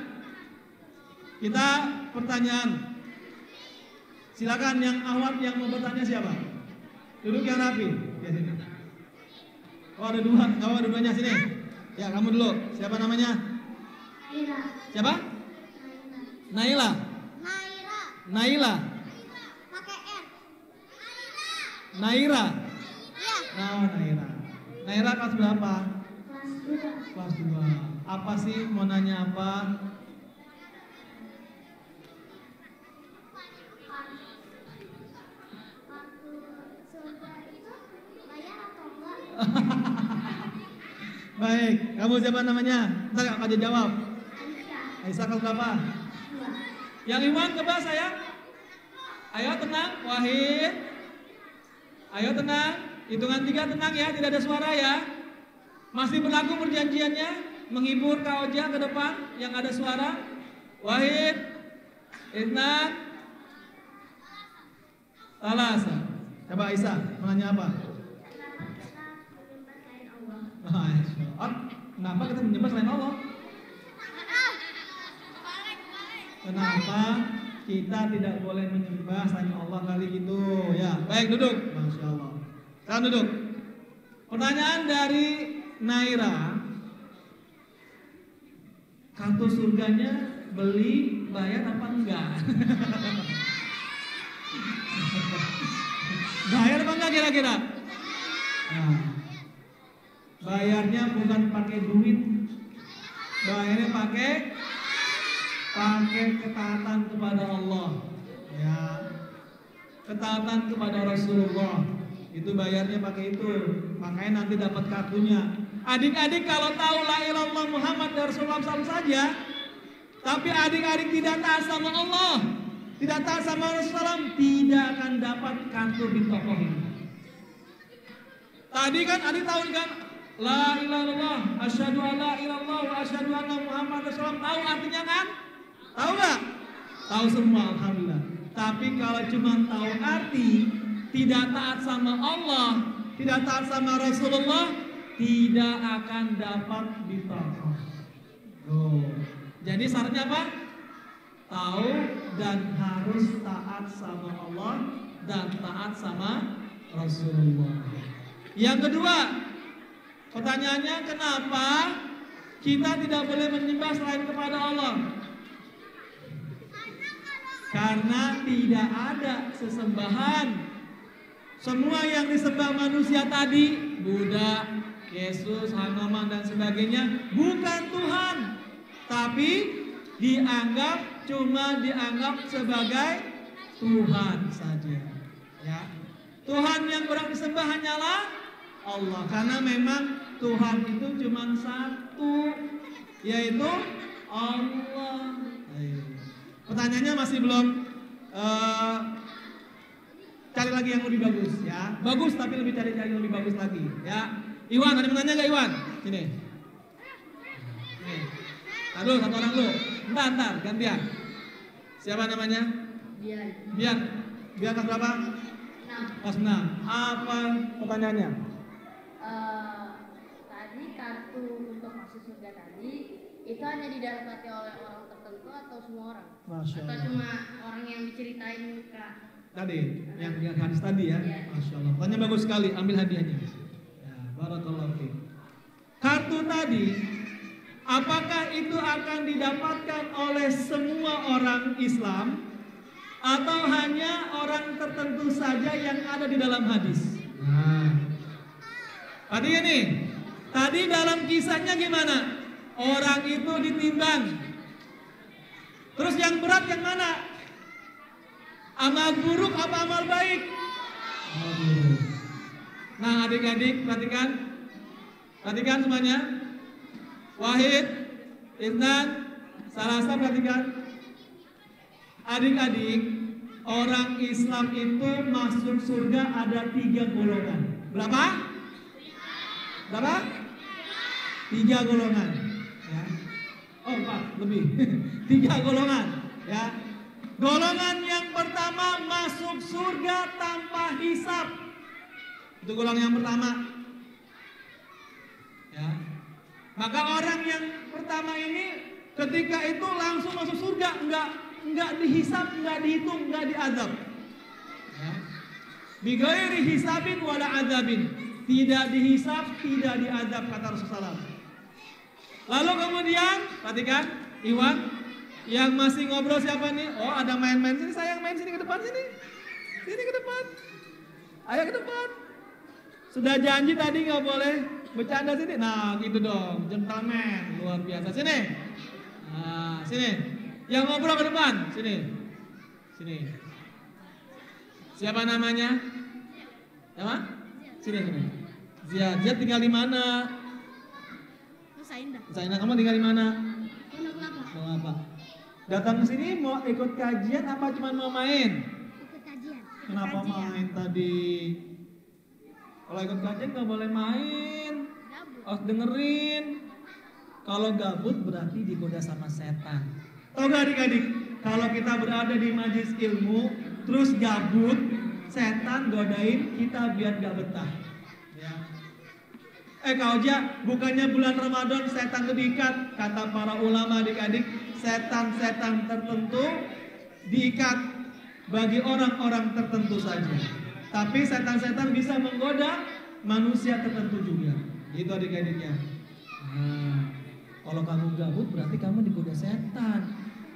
Kita pertanyaan. Silakan yang awam yang mau bertanya siapa? Duduk yang rapi. Ya, sini. Oh ada dua, oh ada duanya sini. Ya kamu dulu. Siapa namanya? Naila. Siapa? Naila. Naila. Pakai N. Naira. Iya. Oh Naira. Naira kelas berapa? Kelas 2. Kelas 2. Apa sih mau nanya apa? Waktu surga itu bayar atau enggak? Baik, kamu siapa namanya? Ntar Kak aja jawab. Aisyah. Aisyah kelas berapa? 2. Yang Iwan coba sayang. Ayo tenang, Wahid. Ayo tenang. Hitungan 3 tenang ya, tidak ada suara ya. Masih berlaku perjanjiannya, menghibur Kak Oja ke depan yang ada suara. Wahid, Isnan, Salasa. Coba Aisyah, mau nanya apa? Kenapa kita menyembah selain Allah? Kenapa kita menyembah selain Allah? Kenapa kita tidak boleh menyembah selain Allah kali gitu? Ya, baik duduk. Masya Allah. Sekarang duduk. Pertanyaan dari Naira. Kartu surganya beli bayar apa enggak? Bayar apa enggak kira-kira? Nah, bayarnya bukan pakai duit, bayarnya pakai ketaatan kepada Allah, ya, ketaatan kepada Rasulullah. Itu bayarnya pakai itu, makanya nanti dapat kartunya. Adik-adik kalau tahu la ilaha illallah Muhammad Rasulullah SAW saja, tapi adik-adik tidak taat sama Allah, tidak taat sama Rasulullah, tidak akan dapat kartu di toko ini. Tadi kan adik tahu kan, la ilaha illallah, asyhadu an la ilaha illallah wa asyhadu anna Muhammad Rasulullah. Tahu artinya kan? Tahu nggak? Tahu semua, alhamdulillah. Tapi kalau cuma tahu arti, tidak taat sama Allah, tidak taat sama Rasulullah, tidak akan dapat ditolong. Oh. Jadi syaratnya apa? Tahu dan harus taat sama Allah dan taat sama Rasulullah. Yang kedua, pertanyaannya kenapa kita tidak boleh menyembah selain kepada Allah? Karena tidak ada sesembahan. Semua yang disembah manusia tadi, Buddha, Yesus, Hanuman dan sebagainya, bukan Tuhan, tapi cuma dianggap sebagai Tuhan saja. Ya, Tuhan yang berhak disembah hanyalah Allah, karena memang Tuhan itu cuma satu, yaitu Allah. Pertanyaannya masih belum. Cari lagi yang lebih bagus ya. Bagus tapi lebih cari yang lebih bagus lagi ya. Iwan, ada yang nanya nggak Iwan? Sini. Aduh, satu orang dulu. Ntar, gantian. Siapa namanya? Biar kelas berapa? 6. Kelas 6. Apa pertanyaannya? Tadi kartu untuk masuk surga tadi Itu hanya didapati oleh orang tertentu atau semua orang? Masya Atau Allah. cuma orang yang diceritain Kak? Tadi, yang hadis tadi ya. Iya. Masya Allah. Tanya bagus sekali, ambil hadiahnya. Ya, barakallahu fiik. Kartu tadi, apakah itu akan didapatkan oleh semua orang Islam atau hanya orang tertentu saja yang ada di dalam hadis? Nah, tadi ini, tadi dalam kisahnya gimana? Orang itu ditimbang. Terus yang berat yang mana? Amal buruk apa amal baik? Amal buruk. Nah, adik-adik perhatikan. Perhatikan semuanya. Wahid, Irnan, Salasa, perhatikan. Adik-adik, orang Islam itu masuk surga ada 3 golongan. Berapa? Berapa? 3 golongan. Ya. Oh, 4 lebih. 3 golongan. Ya. Golongan yang pertama masuk surga tanpa hisab. Itu golongan yang pertama. Ya. Maka orang yang pertama ini ketika itu langsung masuk surga, enggak dihisab, enggak dihitung, enggak diazab. Ya. Bighairi hisabin wala azabin. Tidak dihisab, tidak diazab kata Rasulullah. Lalu kemudian, perhatikan, Iwan, yang masih ngobrol siapa nih? Oh, ada main-main sini, sayang main sini ke depan sini. Sini ke depan. Ayo ke depan. Sudah janji tadi nggak boleh bercanda sini. Nah, gitu dong, gentleman, luar biasa. Sini. Nah, sini. Yang ngobrol ke depan, sini. Sini. Siapa namanya? Siapa? Sini. Ziad tinggal di mana? Zainah, kamu tinggal di mana? Mau apa? Datang ke sini mau ikut kajian apa cuma mau main? Ikut kajian. Kenapa main tadi? Kalau ikut kajian nggak boleh main, harus dengerin. Kalau gabut berarti digoda sama setan. Tahu gak adik-adik? Kalau kita berada di majelis ilmu, terus gabut, setan godain kita biar gak betah. Ya. Kak Oja, bukannya bulan Ramadan setan itu diikat? Kata para ulama adik-adik, setan-setan tertentu diikat bagi orang-orang tertentu saja. Tapi setan-setan bisa menggoda manusia tertentu juga. Itu adik-adiknya. Nah, kalau kamu gabut berarti kamu digoda setan.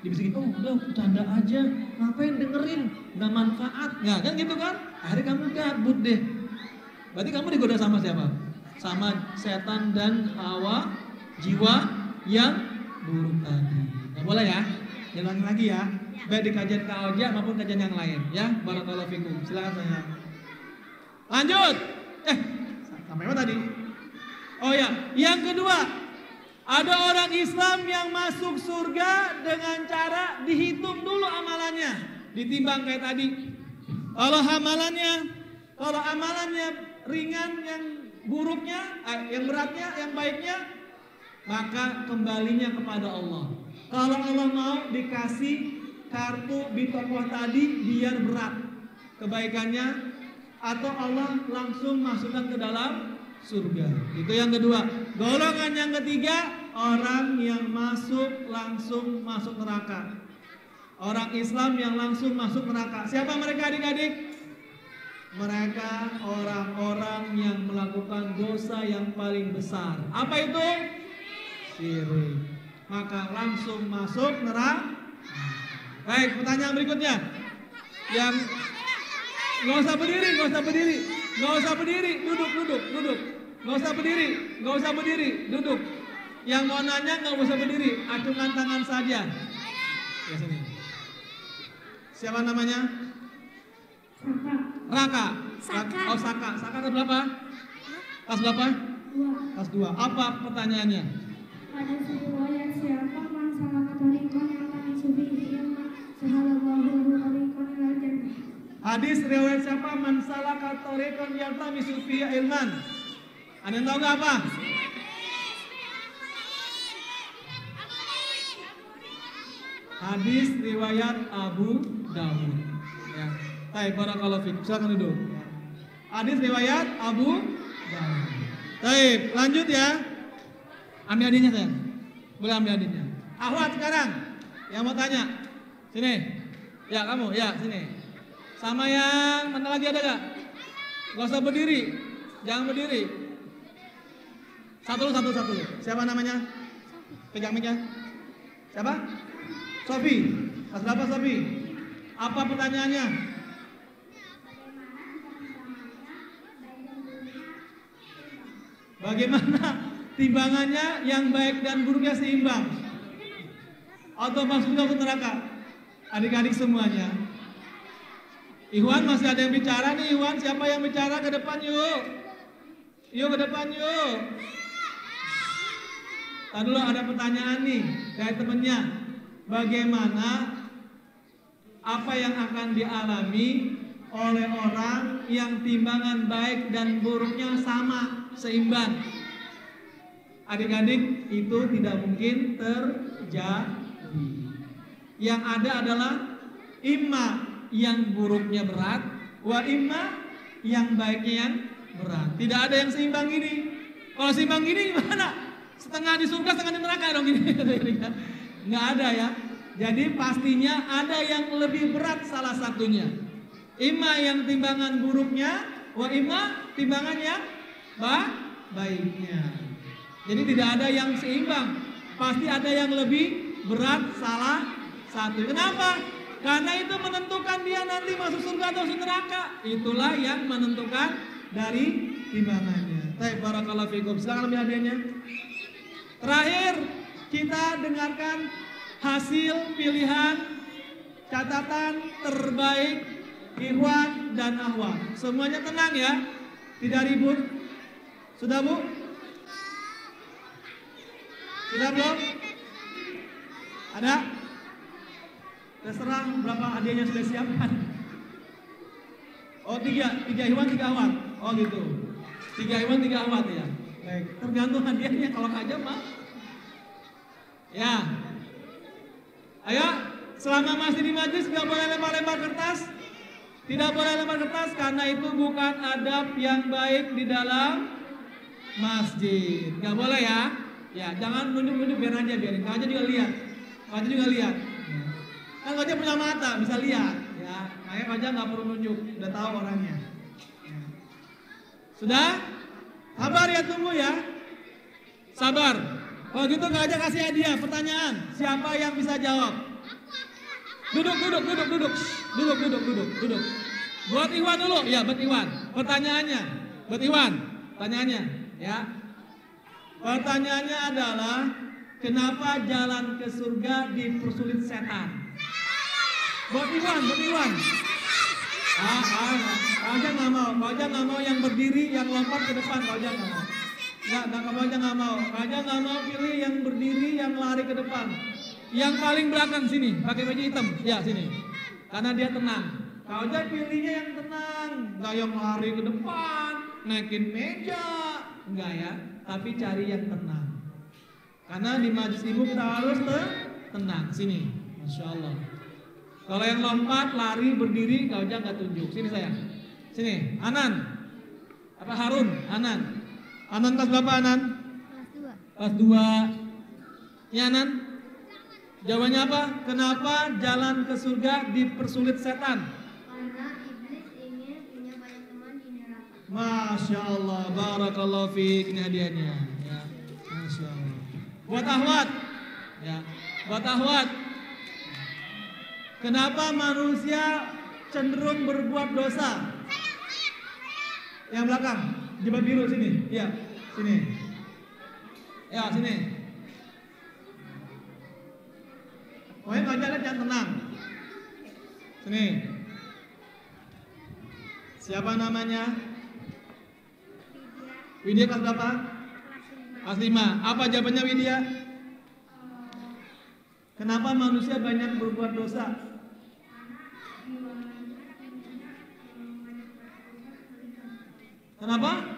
Dibisikin, oh udah bercanda aja, ngapain dengerin, nggak manfaat, ya kan gitu kan? Akhirnya kamu gabut deh. Berarti kamu digoda sama siapa? Sama setan dan hawa jiwa yang buruk tadi. Nggak boleh ya? Jangan lagi ya. Baik di kajian Kak Oja maupun kajian yang lain ya. Barakallahu fikum. Silakan saya. Lanjut. Sampai mana tadi? Oh ya, yang kedua. Ada orang Islam yang masuk surga dengan cara dihitung dulu amalannya, ditimbang kayak tadi. Kalau amalannya ringan, yang buruknya, yang beratnya, yang baiknya, maka kembalinya kepada Allah. Kalau Allah mau dikasih kartu bitokoh tadi biar berat kebaikannya, atau Allah langsung masukkan ke dalam surga. Itu yang kedua. Golongan yang ketiga, orang yang langsung masuk neraka. Orang Islam yang langsung masuk neraka. Siapa mereka adik-adik? Mereka orang-orang yang melakukan dosa yang paling besar. Apa itu? Syirik. Maka langsung masuk neraka. Baik, pertanyaan berikutnya. Yang nggak usah berdiri, duduk. Nggak usah berdiri, duduk. Yang mau nanya nggak usah berdiri, acungkan tangan saja. Ya sini. Siapa namanya? Raka. Oh Saka. Saka kelas berapa? Kelas berapa? 2. Kelas 2. Apa pertanyaannya? Ada riwayat siapa man salah katorikon yang kami subihi ilman sahalallahu torikon ilal jannah. Hadis riwayat siapa man salah katorikon yang kami subihi ilman. Ada yang tahu nggak apa? Hadis riwayat Abu Dawud. Ya. Baik, barakallahu fiik. Silakan duduk. Hadis riwayat Abu Dawud. Baik, lanjut ya. Ambil hadiahnya sayang. Boleh ambil adiknya. Ahwat sekarang. Yang mau tanya. Sini. Ya kamu, ya sini. Sama yang mana lagi ada gak? Gak usah berdiri. Jangan berdiri. Satu. Siapa namanya? Pegang mic-nya. Siapa? Sofi. Kelas berapa Sofi? Apa pertanyaannya? Bagaimana timbangannya yang baik dan buruknya seimbang? Atau maksudnya untuk neraka? Adik-adik semuanya. Ikhwan masih ada yang bicara nih, Ikhwan. Siapa yang bicara ke depan yuk? Yuk ke depan yuk. Tadi dulu ada pertanyaan nih dari temennya. Bagaimana apa yang akan dialami oleh orang yang timbangan baik dan buruknya sama, seimbang? Adik-adik, itu tidak mungkin terjadi. Yang ada adalah imma yang buruknya berat, wa imma yang baiknya yang berat. Tidak ada yang seimbang ini. Kalau seimbang gini gimana? Setengah di surga, setengah di neraka dong ini. Nggak ada ya. Jadi pastinya ada yang lebih berat salah satunya. Imma yang timbangan buruknya, wa imma timbangan yang baiknya. Jadi tidak ada yang seimbang. Pasti ada yang lebih berat salah satu. Kenapa? Karena itu menentukan dia nanti masuk surga atau masuk neraka. Itulah yang menentukan dari timbangannya. Baik, barakallahu fikum. Silakan ambil hadiahnya. Terakhir, kita dengarkan hasil pilihan catatan terbaik Ikhwan dan Ahwat. Semuanya tenang ya, tidak ribut. Sudah Bu? Sudah belum? Ada? Terserah berapa hadiahnya sudah siapkan. Oh 3 Ikhwan 3 Ahwat. Oh gitu. 3 Ikhwan 3 Ahwat ya. Baik, tergantung hadiahnya kalau aja mah. Ya. Ayo, selama masih di majlis nggak boleh lempar-lempar kertas. Tidak boleh lempar kertas karena itu bukan adab yang baik di dalam masjid. Nggak boleh ya. Ya, jangan nunjuk-nunjuk, biar aja, biarin. Kau aja juga lihat. Kau aja juga lihat. Kan kau aja punya mata, bisa lihat. Ya, makanya kau aja nggak perlu nunjuk, udah tahu orangnya. Ya. Sudah? Sabar ya, tunggu ya. Sabar. Kalau gitu kau aja kasih hadiah. Pertanyaan, siapa yang bisa jawab? Duduk. Buat Iwan dulu, ya buat Iwan. Pertanyaannya, buat Iwan. Pertanyaannya, ya. Pertanyaannya adalah, kenapa jalan ke surga dipersulit setan? Buat Iwan. Kau aja nggak mau yang berdiri, yang lompat ke depan, kau aja nggak mau. Kamu aja nggak mau. Kau aja nggak mau pilih yang berdiri, yang lari ke depan. Yang paling belakang sini, pakai baju hitam, ya sini. Karena dia tenang. Kau aja pilihnya yang tenang, nggak yang lari ke depan, naikin meja, enggak ya. Tapi cari yang tenang. Karena di majlis ibu kita harus tenang. Sini, masya Allah. Kalau yang lompat, lari, berdiri, kau aja nggak tunjuk. Sini sayang. Sini, Anan. Apa Harun? Anan. Anan kelas berapa Anan? Kelas 2. Ya Anan. Jawabannya apa? Kenapa jalan ke surga dipersulit setan? Karena iblis ingin punya banyak teman di neraka. Masya Allah, barakallahu fiik. Ini hadiahnya. Ya, masya Allah. Buat Ahwat, ya, buat Ahwat. Kenapa manusia cenderung berbuat dosa? Yang belakang, jilbab biru sini, ya, sini. Ya, sini. Pokoknya ngajarnya jangan tenang. Sini. Siapa namanya? Widya kelas berapa? Kelas 5. Apa jawabannya Widya? Kenapa manusia banyak berbuat dosa? Kenapa?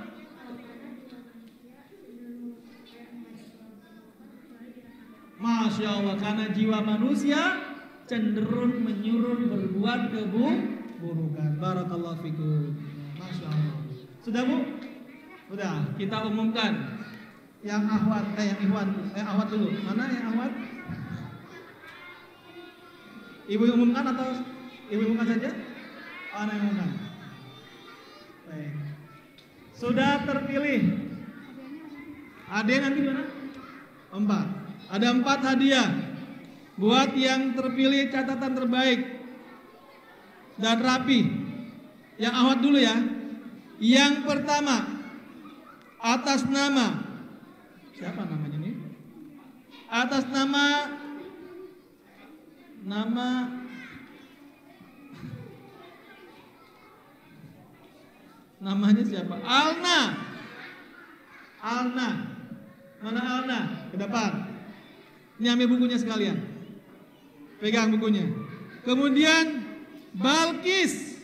Masya Allah, karena jiwa manusia cenderung menyuruh berbuat keburukan. Barakallahu fikum. Masya Allah. Sudah Bu? Sudah, kita umumkan. Yang Ahwat, yang Ikhwan, Ahwat dulu. Mana yang Ahwat? Ibu umumkan atau ibu umumkan saja? Oh, anak yang umumkan. Baik. Sudah terpilih. Hadiah nanti gimana? 4. Ada 4 hadiah. Buat yang terpilih catatan terbaik dan rapi. Yang Ahwat dulu ya. Yang pertama, atas nama, siapa namanya ini? Atas namanya siapa? Alna. Mana Alna? Ke depan. Ini ambil bukunya sekalian. Pegang bukunya. Kemudian Balkis,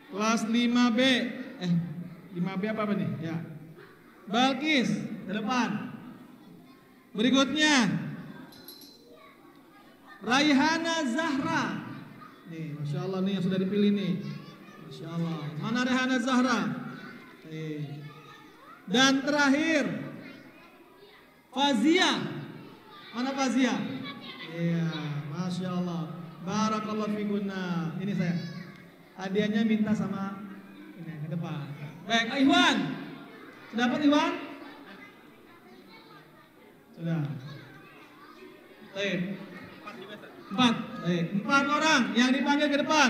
kelas 5B. 5B apa nih? Ya. Balkis, ke depan. Berikutnya Raihana Zahra. Nih, Masya Allah nih yang sudah dipilih nih. Masya Allah. Mana Raihana Zahra? Nih. Dan terakhir Fazia. Mana Fazia? Iya, Masya Allah. Barakallahu fikunna. Ini saya. Hadiahnya minta sama ini ke depan. Baik, Ikhwan. Sudah dapat Ikhwan? Sudah. Baik. 4 orang yang dipanggil ke depan.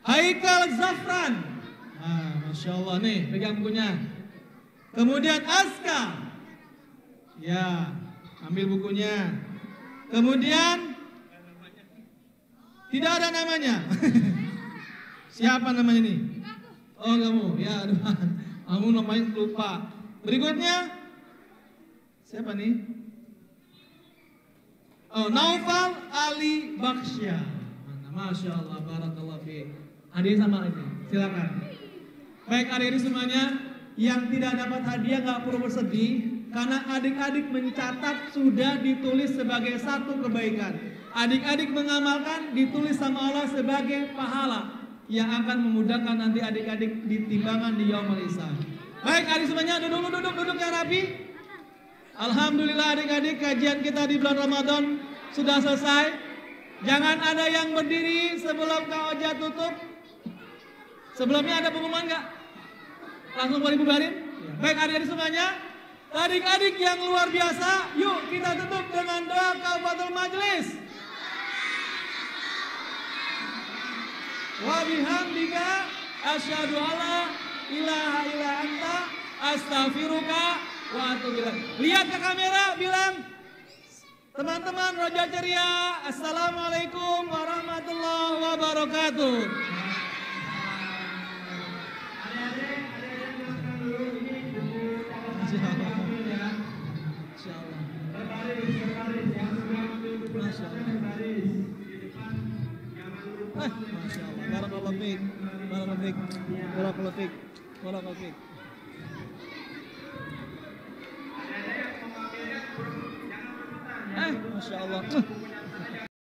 Haikal Zafran. Masya Allah nih, pegang bukunya. Kemudian Aska. Ya, ambil bukunya. Kemudian tidak ada namanya. Siapa namanya nih? Oh, kamu. Ya, aduh. Kamu namanya lupa. Berikutnya siapa nih? Oh, Naufal Ali Baksya. Masya Allah, barakallahu fiik. Hadiah sama ini. Silakan. Baik, adik-adik semuanya yang tidak dapat hadiah nggak perlu bersedih karena adik-adik mencatat sudah ditulis sebagai satu kebaikan. Adik-adik mengamalkan ditulis sama Allah sebagai pahala yang akan memudahkan nanti adik-adik di timbangan di yaumul hisab. Baik, adik semuanya duduk yang rapi. Alhamdulillah adik-adik, kajian kita di bulan Ramadan sudah selesai. Jangan ada yang berdiri sebelum Kak Oja tutup. Sebelumnya ada pengumuman nggak? Langsung boleh bubarin? Baik adik-adik semuanya, adik-adik yang luar biasa, yuk kita tutup dengan doa kafaratul majelis. Wa bihamdika asyhadu alla ilaha illa anta astaghfiruka wa atubu ilaik. Lihat ke kamera, bilang teman-teman Roja Ceria, assalamualaikum warahmatullahi wabarakatuh. Masya Allah, barakallahu fiik, barakallahu fiik. Masya Allah.